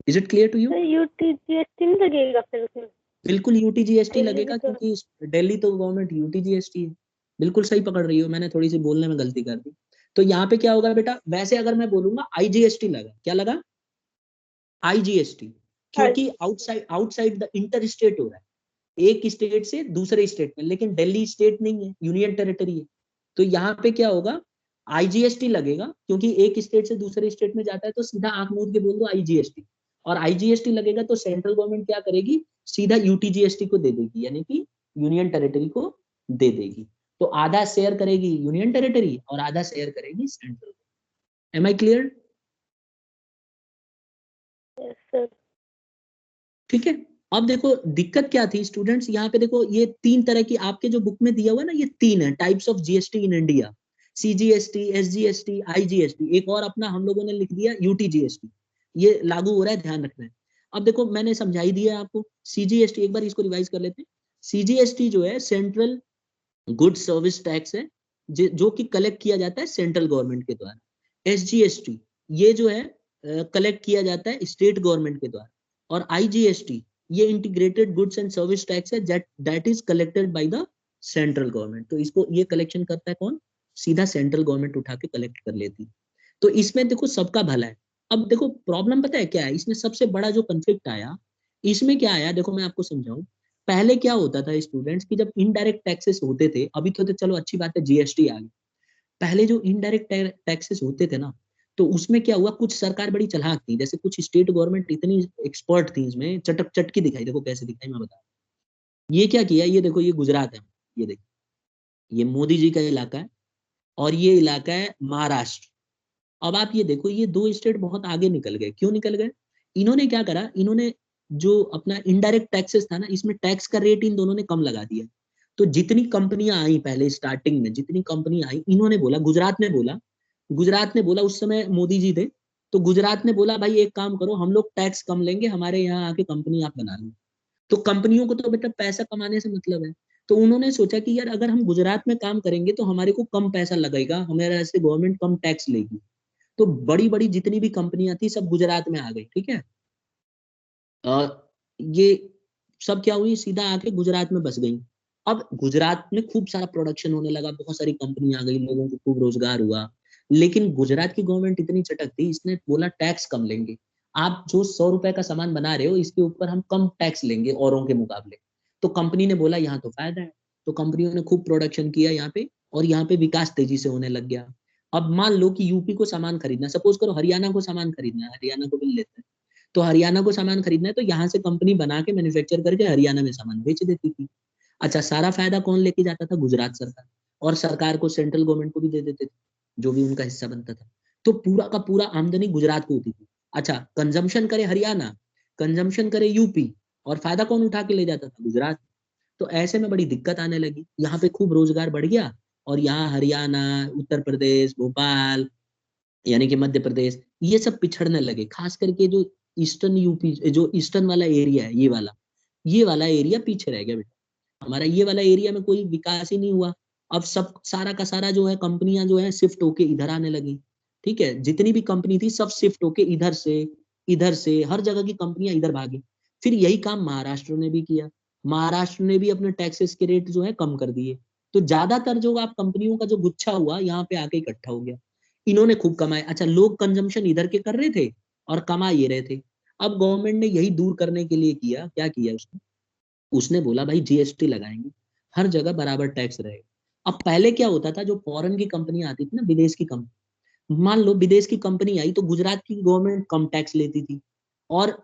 Is it clear to you? Sir UTGST नहीं लगेगा फिर उसमें? बिल्कुल यूटीजीएसटी दिल्ली भी लगेगा, तो क्योंकि दिल्ली तो गवर्नमेंट यूटीजीएसटी है। बिल्कुल सही पकड़ रही हो, मैंने थोड़ी सी बोलने में गलती कर दी। तो यहाँ पे क्या होगा बेटा, वैसे अगर मैं बोलूंगा आईजीएसटी लगा, क्या लगा, आईजीएसटी, क्योंकि आउटसाइड द इंटर स्टेट हो रहा है, एक स्टेट से दूसरे स्टेट में, लेकिन दिल्ली स्टेट नहीं है, यूनियन टेरिटरी है। तो यहाँ पे क्या होगा, आईजीएसटी लगेगा, क्योंकि एक स्टेट से दूसरे स्टेट में जाता है तो सीधा आंख मूंद के बोल दो आईजीएसटी। और आईजीएसटी लगेगा तो सेंट्रल गवर्नमेंट क्या करेगी, सीधा यूटीजीएसटी को दे देगी, यानी कि यूनियन टेरिटरी को दे देगी। तो आधा शेयर करेगी यूनियन टेरिटरी और आधा शेयर करेगी central. Am I clear? Yes, sir. ठीक है। अब देखो दिक्कत क्या थी स्टूडेंट्स, यहाँ पे देखो ये तीन तरह की आपके जो बुक में दिया हुआ है ना, ये तीन है types of GST in India, CGST, SGST, IGST, एक और अपना हम लोगों ने लिख दिया यूटीजीएसटी, ये लागू हो रहा है, ध्यान रखना है। अब देखो मैंने समझाई दिया है आपको सीजीएसटी, एक बार इसको रिवाइज कर लेते हैं। सीजीएसटी जो है सेंट्रल गुड सर्विस टैक्स है, जो कि कलेक्ट किया जाता है सेंट्रल गवर्नमेंट के द्वारा। एसजीएसटी ये जो है कलेक्ट किया जाता है स्टेट गवर्नमेंट के द्वारा। और आईजीएसटी ये integrated goods and service tax है, that is collected by the central government. तो इसको ये कलेक्शन करता है कौन, सीधा सेंट्रल गवर्नमेंट उठा के कलेक्ट कर लेती है। तो इसमें देखो सबका भला है। अब देखो प्रॉब्लम पता है क्या है, इसमें सबसे बड़ा जो कंफ्लिक्ट आया, इसमें क्या आया देखो मैं आपको समझाऊं। पहले क्या होता था स्टूडेंट्स की, जब इनडायरेक्ट टैक्सेस होते थे, अभी तो चलो अच्छी बात है जीएसटी आ गई, पहले जो इनडायरेक्ट टैक्सेस होते थे ना, तो उसमें क्या हुआ, कुछ सरकार बड़ी चालाक थी, जैसे कुछ स्टेट गवर्नमेंट इतनी एक्सपर्ट थी इसमें, चटक चटकी दिखाई, देखो कैसे दिखाई मैं बता। ये क्या किया, ये देखो ये गुजरात है, ये देखो ये मोदी जी का इलाका है, और ये इलाका है महाराष्ट्र। अब आप ये देखो ये दो स्टेट बहुत आगे निकल गए, क्यों निकल गए, इन्होंने क्या करा, इन्होंने जो अपना इनडायरेक्ट टैक्सेस था ना, इसमें टैक्स का रेट इन दोनों ने कम लगा दिया। तो जितनी कंपनियां आई पहले स्टार्टिंग में, जितनी कंपनियां आई, इन्होंने बोला, गुजरात ने बोला उस समय मोदी जी थे, तो गुजरात ने बोला भाई एक काम करो, हम लोग टैक्स कम लेंगे, हमारे यहाँ आके कंपनी आप बना लो। तो कंपनियों को तो बेटा पैसा कमाने से मतलब है, तो उन्होंने सोचा कि यार अगर हम गुजरात में काम करेंगे तो हमारे को कम पैसा लगेगा, हमारे ऐसे गवर्नमेंट कम टैक्स लेगी। तो बड़ी बड़ी जितनी भी कंपनियां थी सब गुजरात में आ गई, ठीक है। ये सब क्या हुई, सीधा आके गुजरात में बस गई। अब गुजरात में खूब सारा प्रोडक्शन होने लगा, बहुत सारी कंपनी आ गई, लोगों को खूब रोजगार हुआ। लेकिन गुजरात की गवर्नमेंट इतनी चटक थी, इसने बोला टैक्स कम लेंगे, आप जो 100 रुपए का सामान बना रहे हो इसके ऊपर हम कम टैक्स लेंगे औरों के मुकाबले। तो कंपनी ने बोला यहाँ तो फायदा है, तो कंपनियों ने खूब प्रोडक्शन किया यहाँ पे, और यहाँ पे विकास तेजी से होने लग गया। अब मान लो कि यूपी को सामान खरीदना, सपोज करो हरियाणा को सामान खरीदना है, हरियाणा को बिल लेते हैं, तो हरियाणा को सामान खरीदना है तो यहाँ से कंपनी बना के मैन्युफैक्चर करके हरियाणा में सामान बेच देती थी। अच्छा सारा फायदा कौन लेके जाता था, गुजरात सरकार, और सरकार को सेंट्रल गवर्नमेंट को भी दे देते थे जो भी उनका हिस्सा बनता था। तो पूरा का पूरा आमदनी गुजरात को होती थी। अच्छा कंजम्पशन करे हरियाणा, कंजम्पशन करे यूपी, और फायदा कौन उठा के ले जाता था, गुजरात। तो ऐसे में बड़ी दिक्कत आने लगी, यहाँ पे खूब रोजगार बढ़ गया, और यहाँ हरियाणा, उत्तर प्रदेश, भोपाल, यानी कि मध्य प्रदेश, ये सब पिछड़ने लगे। खास करके जो ईस्टर्न यूपी, जो ईस्टर्न वाला एरिया है, ये वाला एरिया पीछे रह गया बेटा। हमारा ये वाला एरिया में कोई विकास ही नहीं हुआ। अब सब सारा का सारा जो है कंपनियां जो है शिफ्ट होके इधर आने लगी, ठीक है। जितनी भी कंपनी थी सब शिफ्ट होके इधर से हर जगह की कंपनियां इधर भागी। फिर यही काम महाराष्ट्र ने भी किया, महाराष्ट्र ने भी अपने टैक्सेस के रेट जो है कम कर दिए। तो ज्यादातर जो आप कंपनियों का जो गुच्छा हुआ यहाँ पे आके इकट्ठा हो गया, इन्होंने खूब कमाए। अच्छा लोग कंजम्पशन इधर के कर रहे थे और कमा ये रहे थे। अब गवर्नमेंट ने यही दूर करने के लिए किया, क्या किया उसने, उसने बोला भाई जीएसटी लगाएंगे, हर जगह बराबर टैक्स रहेगा। अब पहले क्या होता था, जो फॉरेन की कंपनियां आती थी ना, विदेश की कंपनी, मान लो विदेश की कंपनी आई तो गुजरात की गवर्नमेंट कम टैक्स लेती थी, और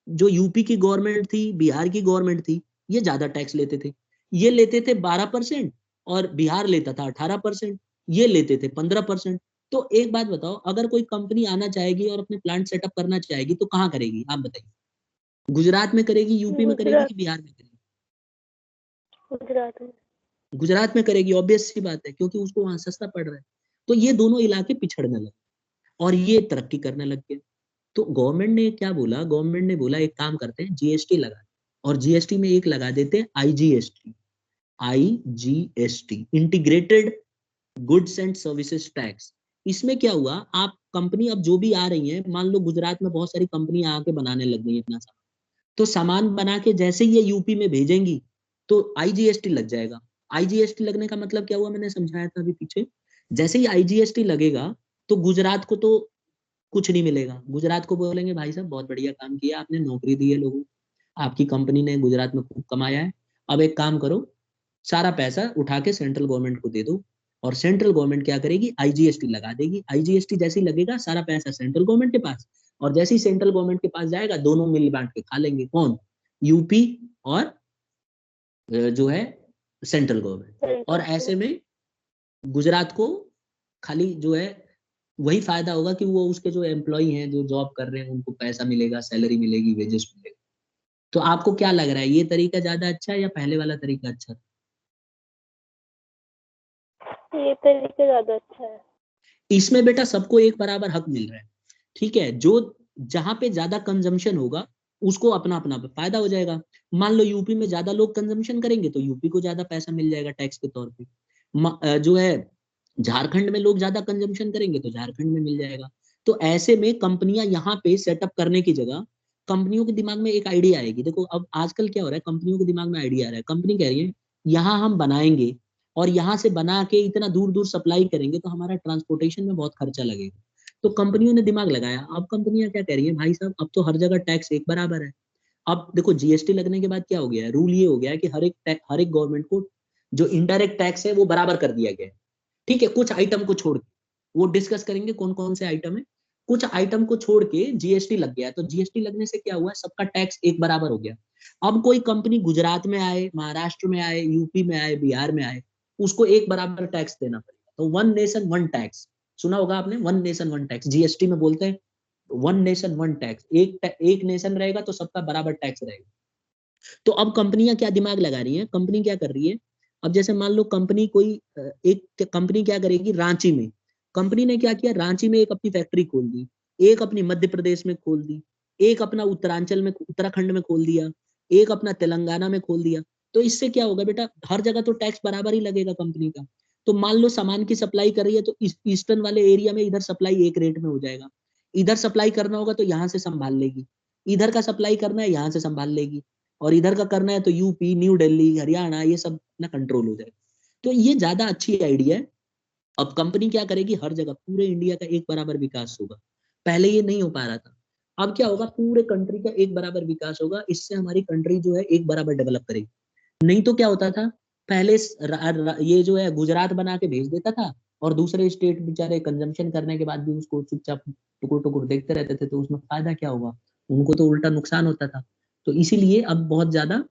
जो यूपी की गवर्नमेंट थी, बिहार की गवर्नमेंट थी, ये ज्यादा टैक्स लेते थे। ये लेते थे 12% और बिहार लेता था 18%, ये लेते थे 15%। तो एक बात बताओ, अगर कोई कंपनी आना चाहेगी और अपने प्लांट सेटअप करना चाहेगी तो कहाँ करेगी, आप बताइए, गुजरात में करेगी, यूपी में करेगी, कि बिहार में करेगी? गुजरात में। गुजरात में करेगी, ऑब्वियस सी बात है, क्योंकि उसको वहां सस्ता पड़ रहा है। तो ये दोनों इलाके पिछड़ने लगे और ये तरक्की करने लग गए। तो गवर्नमेंट ने क्या बोला, गवर्नमेंट ने बोला एक काम करते हैं जीएसटी लगा, और जीएसटी में एक लगा देते हैं IGST, integrated goods and services tax. इसमें क्या हुआ, आप कंपनी अब जो भी आ रही है, मान लो गुजरात में बहुत सारी कंपनियां आके बनाने लग गई अपना सामान, तो सामान बना के जैसे ही ये यूपी में भेजेंगी तो आईजीएसटी लग जाएगा। आईजीएसटी लगने का मतलब क्या हुआ, मैंने समझाया था अभी पीछे, जैसे ही IGST लगेगा तो गुजरात को तो कुछ नहीं मिलेगा। गुजरात को बोलेंगे भाई साहब बहुत बढ़िया काम किया आपने, नौकरी दी है लोगों को, आपकी कंपनी ने गुजरात में खूब कमाया है, अब एक काम करो, सारा पैसा उठा के सेंट्रल गवर्नमेंट को दे दो। और सेंट्रल गवर्नमेंट क्या करेगी, IGST लगा देगी। IGST जैसे ही लगेगा सारा पैसा सेंट्रल गवर्नमेंट के पास, और जैसे ही सेंट्रल गवर्नमेंट के पास जाएगा दोनों मिल बांट के खा लेंगे। कौन? यूपी और जो है सेंट्रल गवर्नमेंट। और ऐसे में गुजरात को खाली जो है वही फायदा होगा कि वो उसके जो एम्प्लॉय हैं जो जॉब कर रहे हैं उनको पैसा मिलेगा, सैलरी मिलेगी, वेजेस मिलेगा। तो आपको क्या लग रहा है, ये तरीका ज्यादा अच्छा है या पहले वाला तरीका अच्छा है? ये तरीका ज्यादा अच्छा है। इसमें बेटा सबको एक बराबर हक मिल रहा है, ठीक है। जो जहां पे ज्यादा कंजम्पशन होगा उसको अपना अपना फायदा हो जाएगा। मान लो यूपी में ज्यादा लोग कंजम्पशन करेंगे तो यूपी को ज्यादा पैसा मिल जाएगा टैक्स के तौर पे। जो है झारखंड में लोग ज्यादा कंजम्पशन करेंगे तो झारखंड में मिल जाएगा। तो ऐसे में कंपनियां यहाँ पे सेटअप करने की जगह कंपनियों के दिमाग में एक आइडिया आएगी। देखो अब आजकल क्या हो रहा है, कंपनियों के दिमाग में आइडिया आ रहा है, कंपनी कह रही है यहाँ हम बनाएंगे और यहाँ से बना के इतना दूर दूर सप्लाई करेंगे तो हमारा ट्रांसपोर्टेशन में बहुत खर्चा लगेगा। तो कंपनियों ने दिमाग लगाया। अब कंपनियां क्या कह रही है, भाई साहब अब तो हर जगह टैक्स एक बराबर है। अब देखो GST लगने के बाद क्या हो गया है, रूल ये हो गया है कि हर एक गवर्नमेंट को जो इनडायरेक्ट टैक्स है वो बराबर कर दिया गया है, ठीक है। कुछ आइटम को छोड़ के, वो डिस्कस करेंगे कौन कौन से आइटम है, कुछ आइटम को छोड़ के GST लग गया। तो GST लगने से क्या हुआ, सबका टैक्स एक बराबर हो गया। अब कोई कंपनी गुजरात में आए, महाराष्ट्र में आए, यूपी में आए, बिहार में आए, उसको एक बराबर टैक्स देना पड़ेगा। तो वन नेशन वन टैक्स सुना होगा आपने, one nation one tax GST में बोलते हैं। वन नेशन वन टैक्स, एक नेशन रहेगा तो सबका बराबर टैक्स रहेगा। तो अब कंपनियां क्या दिमाग लगा रही हैं, कंपनी क्या कर रही है, अब जैसे मान लो कंपनी कोई एक कंपनी क्या करेगी, रांची में कंपनी ने क्या किया, रांची में एक अपनी फैक्ट्री खोल दी, एक अपनी मध्य प्रदेश में खोल दी, एक अपना उत्तरांचल में उत्तराखंड में खोल दिया, एक अपना तेलंगाना में खोल दिया। तो इससे क्या होगा बेटा, हर जगह तो टैक्स बराबर ही लगेगा कंपनी का। तो मान लो सामान की सप्लाई कर रही है तो ईस्टर्न वाले एरिया में इधर सप्लाई एक रेट में हो जाएगा, इधर सप्लाई करना होगा तो यहाँ से संभाल लेगी, इधर का सप्लाई करना है यहाँ से संभाल लेगी, और इधर का करना है तो यूपी, न्यू दिल्ली, हरियाणा ये सब ना कंट्रोल हो जाए। तो ये ज्यादा अच्छी आइडिया है। अब कंपनी क्या करेगी, हर जगह पूरे इंडिया का एक बराबर विकास होगा। पहले ये नहीं हो पा रहा था, अब क्या होगा, पूरे कंट्री का एक बराबर विकास होगा। इससे हमारी कंट्री जो है एक बराबर डेवलप करेगी। नहीं तो क्या होता था, पहले ये जो है गुजरात बना के भेज देता था और दूसरे स्टेट बेचारे कंजम्पशन करने के बाद भी उसको चुपचाप टुकुर टुकुर देखते रहते थे, तो उसमें फायदा क्या होगा, उनको तो उल्टा नुकसान होता था। तो इसीलिए अब बहुत ज्यादा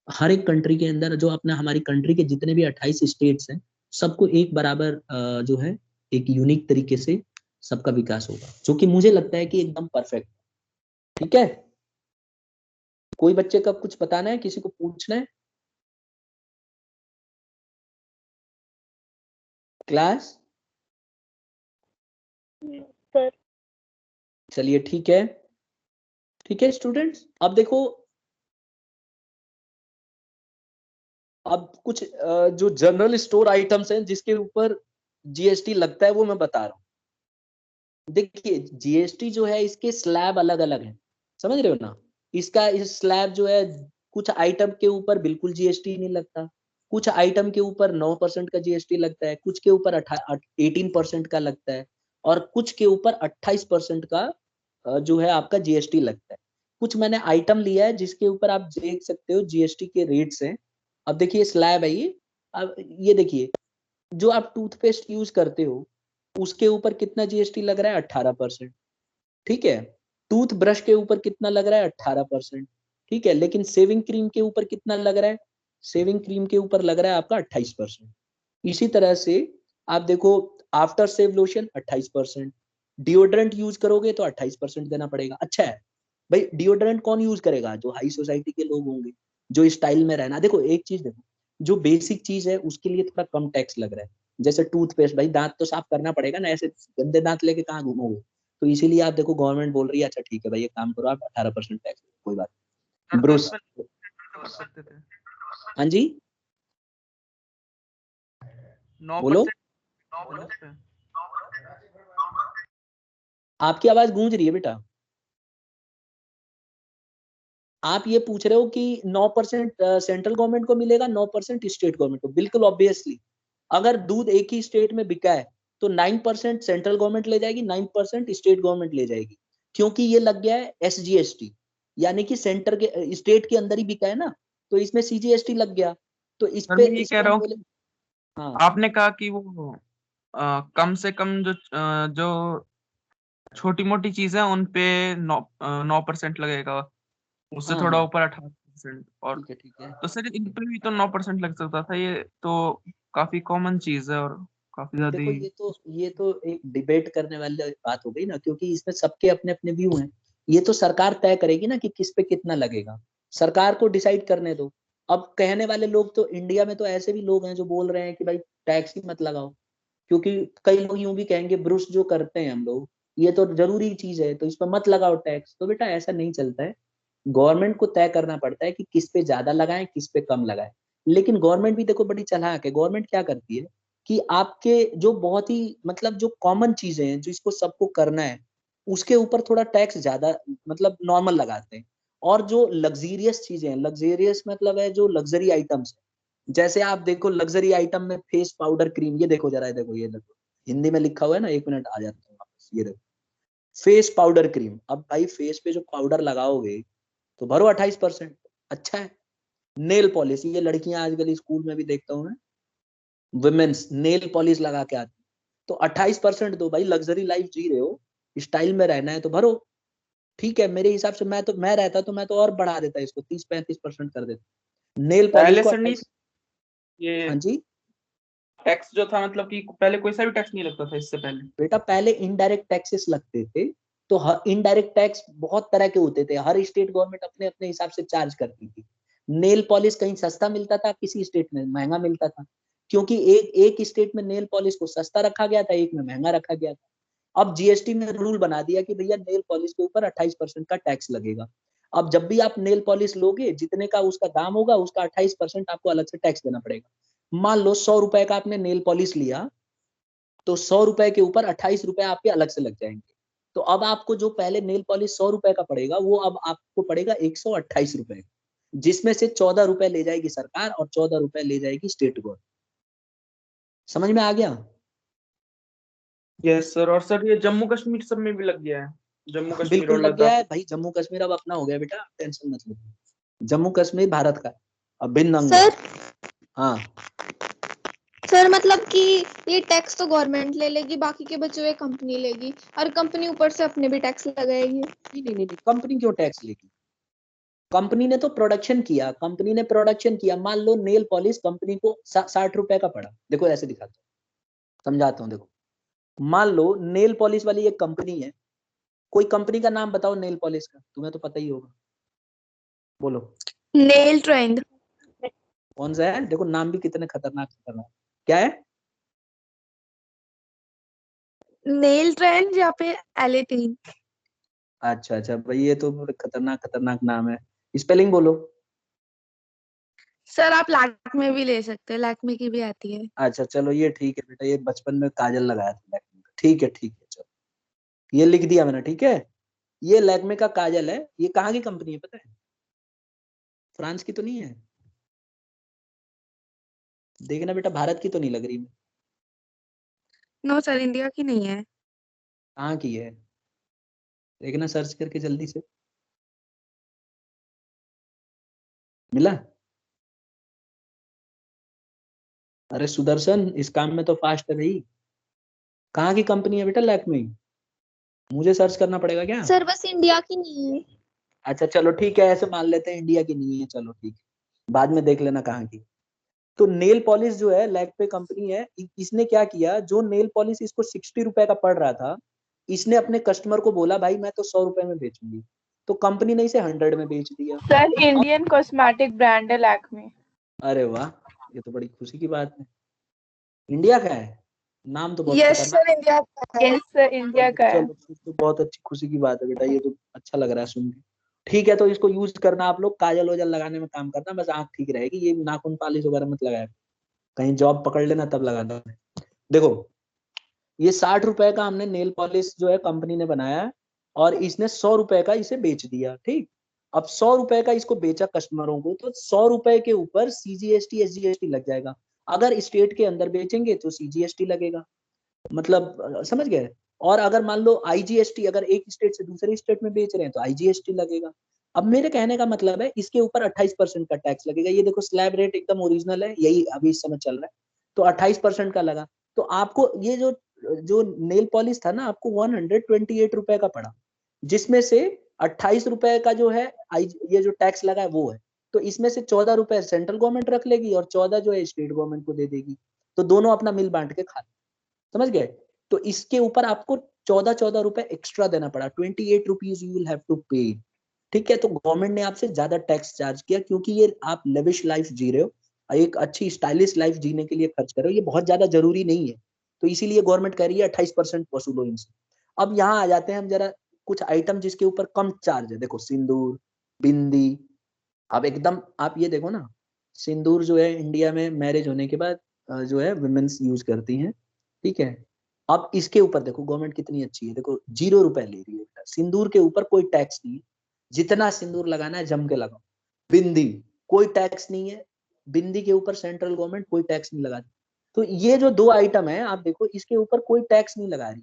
हर एक कंट्री के अंदर जो अपना हमारी कंट्री के जितने भी 28 स्टेट्स हैं सबको एक बराबर जो है एक यूनिक तरीके से सबका विकास होगा, जो कि मुझे लगता है कि एकदम परफेक्ट। ठीक है, कोई बच्चे का कुछ बताना है, किसी को पूछना है? क्लास सर चलिए ठीक है, ठीक है स्टूडेंट्स। अब देखो, अब कुछ जो जनरल स्टोर आइटम्स हैं जिसके ऊपर GST लगता है वो मैं बता रहा हूँ। देखिए GST जो है इसके स्लैब अलग अलग हैं, समझ रहे हो ना। इसका इस स्लैब जो है, कुछ आइटम के ऊपर बिल्कुल GST नहीं लगता, कुछ आइटम के ऊपर 9% का GST लगता है, कुछ के ऊपर 18% का लगता है, और कुछ के ऊपर 28% का जो है आपका GST लगता है। कुछ मैंने आइटम लिया है जिसके ऊपर आप देख सकते हो GST के रेट्स हैं। अब देखिए स्लैब है ये। अब ये देखिए, जो आप टूथपेस्ट यूज करते हो उसके ऊपर कितना GST लग रहा है, 18%। ठीक है, टूथ ब्रश के ऊपर कितना लग रहा है, 18%। ठीक है, लेकिन शेविंग क्रीम के ऊपर कितना लग रहा है, शेविंग क्रीम के ऊपर लग रहा है आपका 28%। इसी तरह से आप देखो, after shave lotion 28%, deodorant use करोगे तो 28% देना पड़ेगा। अच्छा है भाई, डिओड्रेंट कौन यूज करेगा, जो हाई सोसाइटी के लोग होंगे, जो स्टाइल में रहना। देखो एक चीज देखो, जो बेसिक चीज है उसके लिए थोड़ा कम टैक्स लग रहा है। जैसे टूथपेस्ट, भाई दांत तो साफ करना पड़ेगा ना, ऐसे गंदे दांत लेके कहाँ घूमोगे। तो इसीलिए आप देखो गवर्नमेंट बोल रही है अच्छा ठीक है भाई, एक काम करो आप 18% टैक्स, कोई बात नहीं। ब्रूस, हाँ जी बोलो, आपकी आवाज गूंज रही है बेटा। आप ये पूछ रहे हो कि 9% सेंट्रल गवर्नमेंट को मिलेगा, 9% स्टेट गवर्नमेंट को। बिल्कुल ऑब्वियसली, अगर दूध एक ही स्टेट में बिका है तो 9% सेंट्रल गवर्नमेंट ले जाएगी, 9% स्टेट गवर्नमेंट ले जाएगी, क्योंकि ये लग गया है SGST, यानी कि सेंटर के स्टेट के अंदर ही बिका है ना, तो इसमें CGST लग गया। तो इस सर पे मैं ये इसको कह हम रहा हूँ बोले। हाँ आपने कहा कि वो कम से कम जो छोटी मोटी चीजें उन पे 9% लगेगा, उससे हाँ थोड़ा हाँ, ऊपर 18%, और ठीक है ठीक है। तो सर इन पे भी तो 9% लग सकता था। ये तो काफी कॉमन चीज है और काफी ज्यादा। देखो ये तो एक डिबेट करने वाली बात हो गई ना, क्योंकि इसमें सबके अपने अपने व्यू हैं। ये तो सरकार तय करेगी ना कि किस पे कितना लगेगा, सरकार को डिसाइड करने दो। अब कहने वाले लोग तो इंडिया में तो ऐसे भी लोग हैं जो बोल रहे हैं कि भाई टैक्स ही मत लगाओ, क्योंकि कई लोग यूं भी कहेंगे ब्रुश जो करते हैं हम लोग, ये तो जरूरी चीज है तो इस पर मत लगाओ टैक्स। तो बेटा ऐसा नहीं चलता है, गवर्नमेंट को तय करना पड़ता है कि किस पे ज्यादा लगाएं किस पे कम लगाएं। लेकिन गवर्नमेंट भी देखो बड़ी चालाक है, गवर्नमेंट क्या करती है कि आपके जो बहुत ही मतलब जो कॉमन चीजें हैं जो इसको सबको करना है, उसके ऊपर थोड़ा टैक्स ज्यादा मतलब नॉर्मल लगाते हैं। और जो लग्जीरियस चीजें हैं, लग्जेरियस मतलब है जो लग्जरी आइटम्स, जैसे आप देखो लग्जरी आइटम में फेस पाउडर क्रीम, ये देखो जरा, ये देखो, ये देखो हिंदी में लिखा हुआ है ना, 1 मिनट आ जाता हूँ वापस, ये देखो फेस पाउडर क्रीम। अब भाई फेस पे जो पाउडर लगाओगे तो भरो 28%, अच्छा है। नेल पॉलिश, ये लड़कियां आजकल स्कूल में भी देखता हूँ मैं, वुमेन्स नेल पॉलिश लगा के आती, तो 28% दो भाई, लग्जरी लाइफ जी रहे हो, स्टाइल में रहना है तो भरो। ठीक है, मेरे हिसाब से मैं रहता तो मैं तो और बढ़ा देता इसको, 30-35% कर देता नेल पॉलिश पहले को सर नहीं 28। ये हाँ जी टैक्स जो था, मतलब कि पहले कोई सा भी टैक्स नहीं लगता था इससे पहले। बेटा, पहले इनडायरेक्ट टैक्सेस लगते थे, तो हर इनडायरेक्ट टैक्स बहुत तरह के होते थे, हर स्टेट गवर्नमेंट अपने अपने हिसाब से चार्ज करती थी। नेल पॉलिश कहीं सस्ता मिलता था, किसी स्टेट में महंगा मिलता था, क्योंकि एक एक स्टेट में नेल पॉलिश को सस्ता रखा गया था, एक में महंगा रखा गया था। अब जीएसटी में रूल बना दिया कि भैया नेल पॉलिश के ऊपर 28% का टैक्स लगेगा। अब जब भी आप नेल पॉलिश लोगे, जितने का उसका दाम होगा उसका 28% आपको अलग से टैक्स देना पड़ेगा। मान लो 100 रुपए का आपने नेल पॉलिश लिया, तो 100 रुपए के ऊपर 28 रुपए आपके अलग से लग जाएंगे। तो अब आपको जो पहले नेल पॉलिश 100 रुपए का पड़ेगा, वो अब आपको पड़ेगा 128 रुपए, जिसमें से 14 रुपए ले जाएगी सरकार और 14 रुपए ले जाएगी स्टेट गवर्नमेंट। समझ में आ गया? Yes sir. और सर ये जम्मू कश्मीर सब में भी लग गया है, जम्मू कश्मीर बिल्कुल और लग गया लद्दाख। है भाई, जम्मू कश्मीर अब अपना हो गया बेटा, टेंशन मत लो। जम्मू कश्मीर भारत का अभिन्न अंग है। सर हाँ सर मतलब कि ये टैक्स तो गवर्नमेंट ले लेगी, बाकी के बचे हुए कंपनी लेगी, और कंपनी ऊपर से अपने भी टैक्स लगाएगी। नहीं, कंपनी क्यों टैक्स लेगी? कंपनी ने तो प्रोडक्शन किया, कंपनी ने प्रोडक्शन किया। मान लो नेल पॉलिश कंपनी को 60 रुपए का पड़ा, देखो ऐसे दिखाता हूँ, समझाता हूँ। देखो मान लो नेल पॉलिश वाली एक कंपनी है, कोई कंपनी का नाम बताओ नेल पॉलिश का, तुम्हें तो पता ही होगा, बोलो नेल ट्रेंड। कौन सा है। देखो नाम भी कितने खतरनाक खतरनाक, क्या है? नेल ट्रेंड या फिर एलेटीन। अच्छा अच्छा भाई, ये तो बड़े खतरनाक खतरनाक नाम है, स्पेलिंग बोलो। सर आप लैक्मे भी ले सकते हैं, लैक्मे की भी आती है। अच्छा चलो ये ठीक है बेटा, ये बचपन में काजल लगाया था लैक्मे का, ठीक है चलो, ये लिख दिया मैंने, ठीक है। ये लैक्मे का काजल है, ये कहाँ की कंपनी है पता है? फ्रांस की तो नहीं है, देखना बेटा, भारत की तो नहीं लग रही। नो सर, इंडिया की नहीं है। कहाँ की है, देखना सर्च करके जल्दी से। मिला? अरे सुदर्शन, इस काम में तो फास्ट है भाई। कहाँ की कंपनी है बेटा लैक्मे? मुझे सर्च करना पड़ेगा क्या? सर बस इंडिया की नहीं है। अच्छा चलो ठीक है, ऐसे मान लेते हैं इंडिया की नहीं है, चलो ठीक है, बाद में देख लेना कहाँ की। तो नेल पॉलिश जो है लैक्मे कंपनी है, इसने क्या किया, जो नेल पॉलिश इसको 60 रुपए का पड़ रहा था, इसने अपने कस्टमर को बोला भाई मैं तो 100 रुपए में बेचूंगी, तो कंपनी ने इसे 100 में बेच दिया। सर इंडियन कॉस्मेटिक ब्रांड है लैक्मे। अरे वाह, ये तो बड़ी खुशी की बात है। इंडिया का है, नाम तो बहुत यस खतरनाक। सर, इंडिया का है। यस सर, इंडिया चलो का है। चलो, फिर तो बहुत अच्छी खुशी की बात है बेटा, ये तो अच्छा लग रहा है सुन के। ठीक है, तो इसको यूज करना आप लोग, काजल वजल लगाने में काम करना, बस आंख ठीक रहेगी, ये नाखून पालिश वगैरह मत लगाया, कहीं जॉब पकड़ लेना तब लगाना। देखो ये 60 रुपए का हमने नेल पॉलिश जो है कंपनी ने बनाया है, और इसने 100 रुपए का इसे बेच दिया, ठीक। अब 100 रुपए का इसको बेचा कस्टमरों को, तो 100 रुपए के ऊपर CGST SGST लग जाएगा। अगर स्टेट के अंदर बेचेंगे तो CGST लगेगा, मतलब समझ गए। और अगर मान लो आईजीएसटी, अगर एक स्टेट से दूसरे स्टेट में बेच रहे हैं तो आईजीएसटी लगेगा। अब मेरे कहने का मतलब है इसके ऊपर 28% का टैक्स लगेगा। ये देखो स्लैब रेट एकदम ओरिजिनल है, यही अभी इस समय चल रहा है, तो 28% का लगा। तो आपको ये जो जो नेल पॉलिश था ना, आपको 128 रुपए का पड़ा, जिसमें से 28 रुपए का जो है ये जो टैक्स लगा है वो है। तो इसमें से 14 रुपए सेंट्रल गवर्नमेंट रख लेगी और 14 जो है स्टेट गवर्नमेंट को दे देगी। तो दोनों अपना मिल बांट के खा, समझ गए। तो इसके ऊपर आपको 14 रुपए एक्स्ट्रा देना पड़ा, 28 rupees you will have to pay. ठीक है, तो गवर्नमेंट ने आपसे ज्यादा टैक्स चार्ज किया, क्योंकि ये आप लेविश लाइफ जी रहे हो, एक अच्छी स्टाइलिश लाइफ जीने के लिए खर्च कर रहे हो, ये बहुत ज्यादा जरूरी नहीं है। तो इसीलिए गवर्नमेंट कह रही है 28% वसूलो इनसे। अब यहाँ आ जाते हैं हम जरा कुछ आइटम जिसके ऊपर कम चार्ज है। देखो सिंदूर, बिंदी। अब एकदम आप ये देखो ना, सिंदूर जो है इंडिया में मैरिज होने के बाद जो है वुमेन्स यूज करती हैं, ठीक है। अब इसके ऊपर देखो गवर्नमेंट कितनी अच्छी है, देखो 0 रुपए ले रही है। सिंदूर के ऊपर कोई टैक्स नहीं है, जितना सिंदूर लगाना है जम के लगाओ। बिंदी, कोई टैक्स नहीं है, बिंदी के ऊपर सेंट्रल गवर्नमेंट कोई टैक्स नहीं लगाती। तो ये जो दो आइटम है आप देखो, इसके ऊपर कोई टैक्स नहीं लगा रही,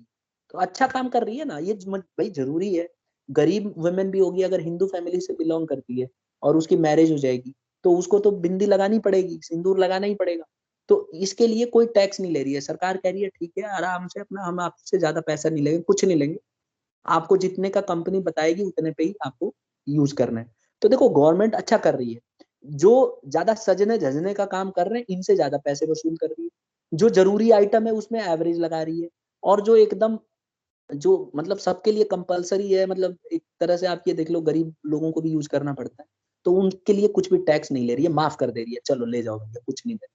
तो अच्छा काम कर रही है ना ये। भाई जरूरी है, गरीब वुमेन भी होगी, अगर हिंदू फैमिली से बिलोंग करती है और उसकी मैरिज हो जाएगी, तो उसको तो बिंदी लगानी पड़ेगी, सिंदूर लगाना ही पड़ेगा। तो इसके लिए कोई टैक्स नहीं ले रही है सरकार, कह रही है ठीक है आराम से अपना, हम आपसे ज्यादा पैसा नहीं लेंगे, कुछ नहीं लेंगे, आपको जितने का कंपनी बताएगी उतने पे ही आपको यूज करना है। तो देखो गवर्नमेंट अच्छा कर रही है, जो ज्यादा सजने धजने का काम कर रहे हैं इनसे ज्यादा पैसे वसूल कर रही है, जो जरूरी आइटम है उसमें एवरेज लगा रही है, और जो एकदम जो मतलब सबके लिए कंपलसरी है, मतलब एक तरह से आप ये देख लो गरीब लोगों को भी यूज करना पड़ता है, तो उनके लिए कुछ भी टैक्स नहीं ले रही है, माफ कर दे रही है, चलो ले जाओ भैया कुछ नहीं देना।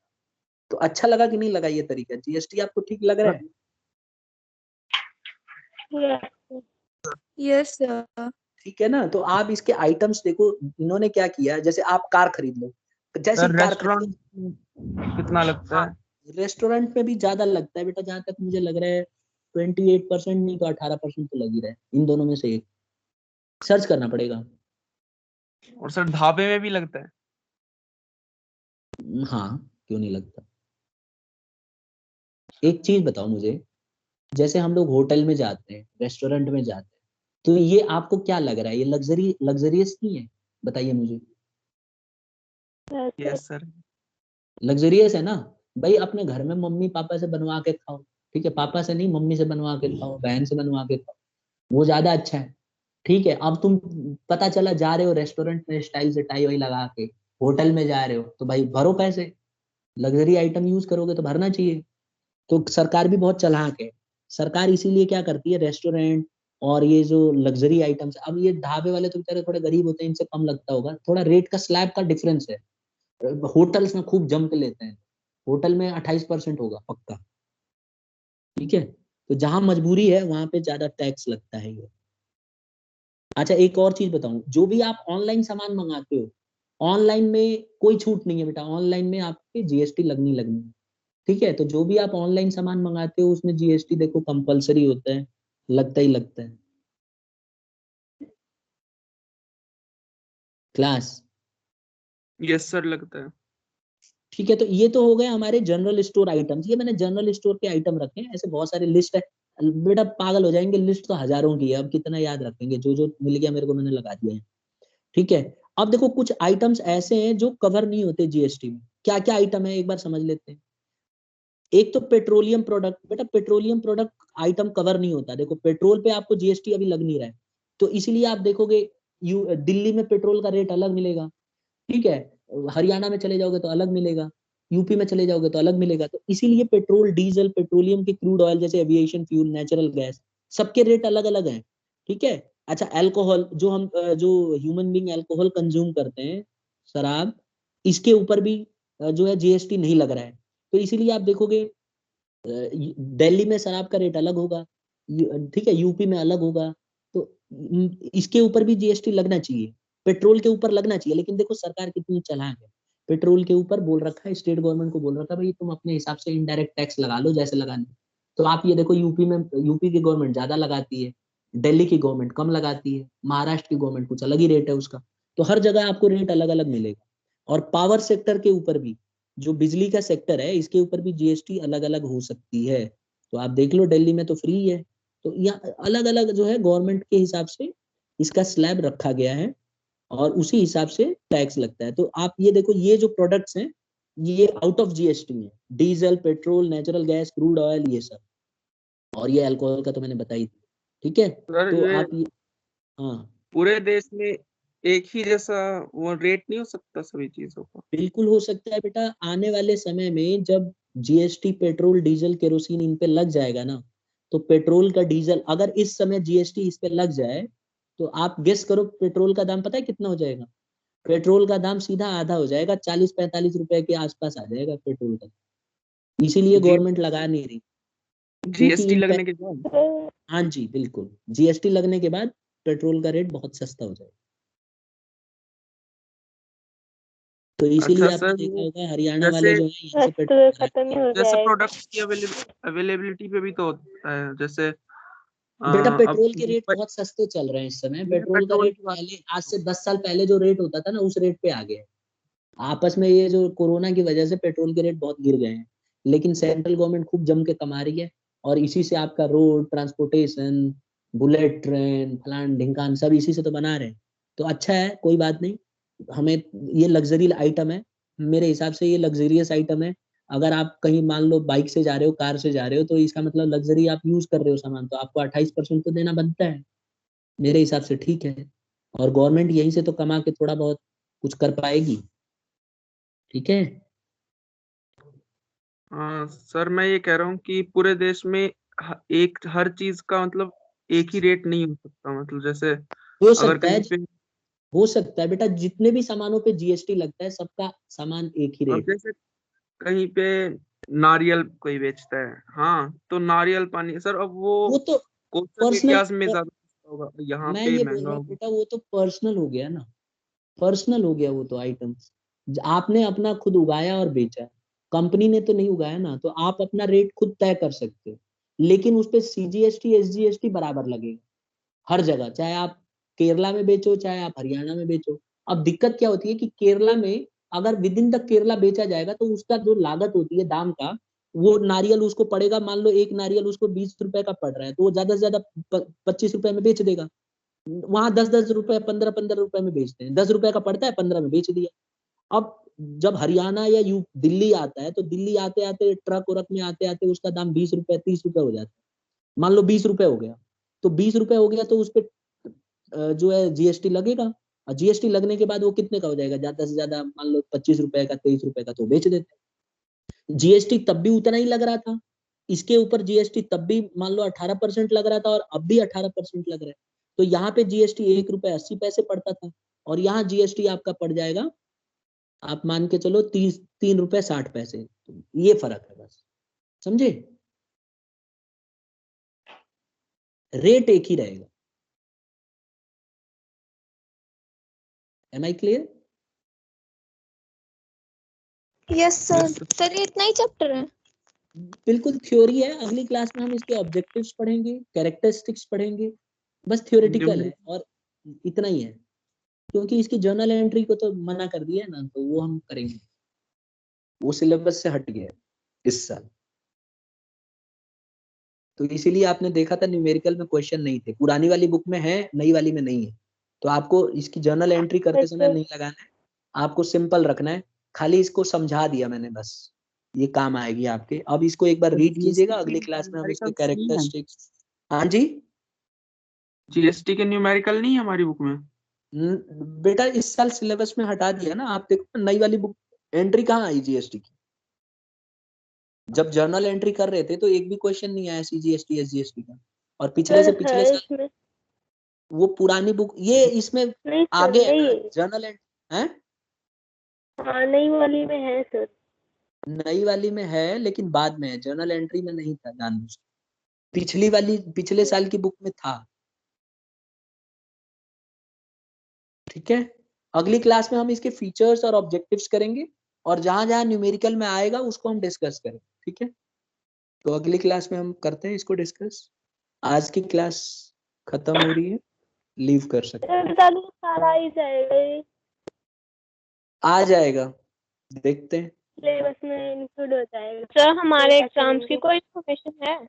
तो अच्छा लगा कि नहीं लगा ये तरीका? जीएसटी आपको ठीक लग रहा है? Yes sir. ठीक है ना। तो आप इसके आइटम्स देखो, इन्होंने क्या किया, जैसे आप कार खरीद लो, जैसे सर कार रेस्टोरेंट कितना लगता है? रेस्टोरेंट में भी ज्यादा लगता है बेटा, जहां तक मुझे लग रहा है 28% नहीं तो 18% तो लग ही रहा है, इन दोनों में से एक, सर्च करना पड़ेगा। और सर ढाबे में भी लगता है? हाँ, क्यों नहीं लगता। एक चीज बताओ मुझे, जैसे हम लोग होटल में जाते हैं, रेस्टोरेंट में जाते हैं, तो ये आपको क्या लग रहा है, ये लग्जरियस नहीं है? बताइए मुझे। Yes sir. लग्जरियस है ना। भाई अपने घर में मम्मी पापा से बनवा के खाओ, ठीक है, पापा से नहीं मम्मी से बनवा के खाओ, बहन से बनवा के खाओ, वो ज्यादा अच्छा है। ठीक है, अब तुम पता चला जा रहे हो रेस्टोरेंट में स्टाइल से टाई वाई लगा के, होटल में जा रहे हो, तो भाई भरो पैसे, लग्जरी आइटम यूज करोगे तो भरना चाहिए। तो सरकार भी बहुत चालाक है, सरकार इसीलिए क्या करती है, रेस्टोरेंट और ये जो लग्जरी आइटम्स, अब ये ढाबे वाले तो बेचारे थोड़े गरीब होते हैं, इनसे कम लगता होगा, थोड़ा रेट का स्लैब का डिफरेंस है। होटल्स में खूब जम के लेते हैं, होटल में 28% होगा पक्का, ठीक है। तो जहां मजबूरी है वहां पे ज्यादा टैक्स लगता है ये। अच्छा एक और चीज बताऊं, जो भी आप ऑनलाइन सामान मंगाते हो, ऑनलाइन में कोई छूट नहीं है बेटा, ऑनलाइन में आपकी जीएसटी लगनी है, ठीक है। तो जो भी आप ऑनलाइन सामान मंगाते हो उसमें जीएसटी देखो कंपलसरी होता है, लगता ही लगता है। क्लास, यस सर लगता है। ठीक है। तो ये तो हो गए हमारे जनरल स्टोर आइटम्स, ये मैंने जनरल स्टोर के आइटम रखे हैं, ऐसे बहुत सारे लिस्ट है बेटा, पागल हो जाएंगे, लिस्ट तो हजारों की है, अब कितना याद रखेंगे, जो जो मिल गया मेरे को मैंने लगा दिया है, ठीक है। अब देखो कुछ आइटम्स ऐसे हैं जो कवर नहीं होते जीएसटी में, क्या क्या आइटम है एक बार समझ लेते हैं। एक तो पेट्रोलियम प्रोडक्ट, बेटा पेट्रोलियम प्रोडक्ट आइटम कवर नहीं होता, देखो पेट्रोल पे आपको जीएसटी अभी लग नहीं रहा है, तो इसीलिए आप देखोगे दिल्ली में पेट्रोल का रेट अलग मिलेगा, ठीक है, हरियाणा में चले जाओगे तो अलग मिलेगा, यूपी में चले जाओगे तो अलग मिलेगा। तो इसीलिए पेट्रोल, डीजल, पेट्रोलियम के क्रूड ऑयल जैसे एविएशन फ्यूल, नेचुरल गैस, सबके रेट अलग अलग हैं, ठीक है। अच्छा अल्कोहल, जो हम जो ह्यूमन बीइंग अल्कोहल कंज्यूम करते हैं, शराब, इसके ऊपर भी जो है जीएसटी नहीं लग रहा है। तो इसीलिए आप देखोगे दिल्ली में शराब का रेट अलग होगा, ठीक है, यूपी में अलग होगा। तो इसके ऊपर भी जीएसटी लगना चाहिए, पेट्रोल के ऊपर लगना चाहिए। लेकिन देखो सरकार कितनी चालाक है, पेट्रोल के ऊपर बोल रखा है, स्टेट गवर्नमेंट को बोल रखा है भाई तुम अपने हिसाब से इनडायरेक्ट टैक्स लगा लो जैसे लगाने। तो आप ये देखो यूपी में, यूपी की गवर्नमेंट ज्यादा लगाती है, दिल्ली की गवर्नमेंट कम लगाती है, महाराष्ट्र की गवर्नमेंट कुछ अलग ही रेट है उसका। तो हर जगह आपको रेट अलग अलग मिलेगा। और पावर सेक्टर के ऊपर भी, जो बिजली का सेक्टर है इसके ऊपर भी जीएसटी अलग अलग हो सकती है, तो आप देख लो दिल्ली में तो फ्री है। तो यहाँ अलग अलग जो है गवर्नमेंट के हिसाब से इसका स्लैब रखा गया है और उसी हिसाब से टैक्स लगता है। तो आप ये देखो, ये जो प्रोडक्ट्स हैं ये आउट ऑफ जीएसटी है, diesel, petrol, natural gas, crude oil, ये सब, और ये अल्कोहल का तो मैंने बताई थी। ठीक है, सर तो ये आप ये, हाँ पूरे देश में एक ही जैसा वो रेट नहीं हो सकता सभी चीजों का? बिल्कुल हो सकता है बेटा। आने वाले समय में जब जीएसटी पेट्रोल, डीजल, केरोसिन इन पे लग जाएगा ना, तो पेट्रोल का, डीजल, अगर इस समय जीएसटी इस पे लग जाए तो आप गेस करो पेट्रोल का दाम पता है कितना हो जाएगा? पेट्रोल का दाम सीधा आधा हो जाएगा, 40-45 रुपए के आसपास आ जाएगा पेट्रोल का। इसीलिए जी गवर्नमेंट लगा नहीं रही, क्योंकि जीएसटी इन लगने के बाद? सर हाँ जी बिल्कुल, जीएसटी लगने के बाद पेट्रोल का रेट बहुत सस्ता हो जाएगा। तो इसीलिए अच्छा आपने सर, देखा ये होगा हरियाणा वाले जैसे जो है यहाँ से तो पेट्रोल भरा खत्म ही के, हो जैसे जाएगा। प्रोडक्ट्स की अवेलेबिलिटी पे भी तो होता है। जैसे बेटा अब पेट्रोल के रेट बहुत सस्ते चल रहे हैं इस समय। मैं पेट्रोल का पेट्रोल रेट की बात पहले, आज से 10 साल पहले जो रेट होता था ना, उस रेट पे आ गया है। आपस में ये जो कोरोना की वजह से पेट्रोल के रेट बहुत गिर गए हैं, लेकिन सेंट्रल गवर्नमेंट खूब जम के कमा रही है, और इसी से आपका रोड ट्रांसपोर्टेशन, बुलेट ट्रेन, फलान ढिंकान सब इसी से तो बना रहे हैं। तो अच्छा है, कोई बात नहीं। हमें ये लग्जरी आइटम है, मेरे हिसाब से ये लग्जरियस आइटम है। अगर आप कहीं मान लो बाइक से जा रहे हो, कार से जा रहे हो, तो इसका मतलब लग्जरी आप यूज कर रहे हो सामान, तो आपको 28% तो देना बनता है, मेरे हिसाब से ठीक है। और गवर्नमेंट यहीं से तो कमा के थोड़ा बहुत कुछ कर पाएगी। ठीक है। सर मैं ये कह रहा हूँ कि पूरे देश में एक हर चीज का मतलब एक ही रेट नहीं हो सकता। मतलब जैसे हो अगर सकता है, कहीं पे, हो सकता है बेटा, जितने भी सामानों पे जीएसटी लगता है सबका सामान एक ही अब रेट। जैसे कहीं पे नारियल कोई बेचता है, हाँ, तो नारियल पानी सर, अब वो वो तो कोस्टल पर्सनल, एरियाज में ज्यादा सस्ता होगा, यहाँ मैं पे ये बोल महंगा रहा हूँ होगा। बेटा, वो तो पर्सनल हो गया ना, पर्सनल हो गया वो तो आइटम। आपने अपना खुद उगाया और बेचा, कंपनी ने तो नहीं उगाया ना, तो आप अपना रेट खुद तय कर सकते हो। लेकिन उस पे सीजीएसटी, एसजीएसटी बराबर लगेगा हर जगह, चाहे आप केरला में बेचो चाहे आप हरियाणा में बेचो। अब दिक्कत क्या होती है कि केरला में अगर विद इन द केरला बेचा जाएगा तो उसका जो लागत होती है दाम का, वो नारियल उसको पड़ेगा, मान लो एक नारियल उसको 20 रुपए का पड़ रहा है, तो वो ज्यादा से ज्यादा 25 रुपए में बेच देगा। वहां 10-10 रुपए, 15-15 रुपए में बेचते हैं, 10 रुपए का पड़ता है, 15 में बेच दिया। अब जब हरियाणा या यू दिल्ली आता है, तो दिल्ली आते आते ट्रक उरक में आते आते उसका दाम 20 रुपए 30 रुपए हो जाता है। मान लो 20 रुपए हो गया, तो 20 रुपए हो गया तो उस पे जो है जीएसटी लगेगा, और जीएसटी लगने के बाद वो कितने का हो जाएगा? ज्यादा से ज्यादा मान लो 25 रुपए का, 23 रुपए का, तो बेच देते हैं। जीएसटी तब भी उतना ही लग रहा था, इसके ऊपर जीएसटी तब भी मान लो 18% लग रहा था, और अब भी 18% लग रहा है। तो यहाँ पे जीएसटी 1 रुपए 80 पैसे पड़ता था, और यहाँ जीएसटी आपका पड़ जाएगा, आप मान के चलो 3 रुपए 60 पैसे। तो ये फर्क है बस, समझे? रेट एक ही रहेगा। Am I clear? Yes sir. Yes sir ये इतना ही चैप्टर है? बिल्कुल थ्योरी है, अगली क्लास में हम इसके ऑब्जेक्टिव्स पढ़ेंगे, कैरेक्टरिस्टिक्स पढ़ेंगे, बस थ्योरेटिकल है और इतना ही है। क्योंकि इसकी जर्नल एंट्री को तो मना कर दिया है ना, तो वो हम करेंगे, वो सिलेबस से हट गया है इस साल। तो इसीलिए आपने देखा था न्यूमेरिकल में क्वेश्चन नहीं थे, पुरानी वाली बुक में है, नई वाली में नहीं है। तो आपको इसकी जर्नल एंट्री करते समय अच्छा नहीं लगाना है, आपको सिंपल रखना है, खाली इसको समझा दिया मैंने बस, ये काम आएगी आपके। अब इसको एक बार रीड कीजिएगा, जीएसटी के अगली क्लास में हम इसके न्यूमेरिकल्स नहीं है? कैरेक्टरिस्टिक्स। हाँ जी। जीएसटी के न्यूमेरिकल नहीं है हमारी बुक में? बेटा इस साल सिलेबस में हटा दिया ना, आप देखो नई वाली बुक एंट्री कहाँ आई जीएसटी की। जब जर्नल एंट्री कर रहे थे तो एक भी क्वेश्चन नहीं आया सीजीएसटी एसजीएसटी का, और पिछले से सर पिछले है साल इसमें। वो पुरानी बुक, ये इसमें नहीं सर आगे है नहीं ना है। जर्नल एंट्री है, हाँ नई वाली में है सर। नई वाली में है लेकिन बाद में है, जर्नल एंट्री में नहीं था जानबूझ के। पिछली वाली पिछले साल की बुक में था। ठीक है, अगली क्लास में हम इसके फीचर्स और ऑब्जेक्टिव्स करेंगे, और जहां जहां न्यूमेरिकल में आएगा उसको हम डिस्कस करेंगे। ठीक है, तो अगली क्लास में हम करते हैं इसको डिस्कस। आज की क्लास खत्म हो रही है, लीव कर सकते हैं। सर सारा ही जाएगा ये। आ जाएगा, देखते हैं। सिलेबस में इंक्लूड हो जाएगा। सर हमारे ऐसे एग्जाम्स की नहीं- कोई इन्फॉर्मेशन है?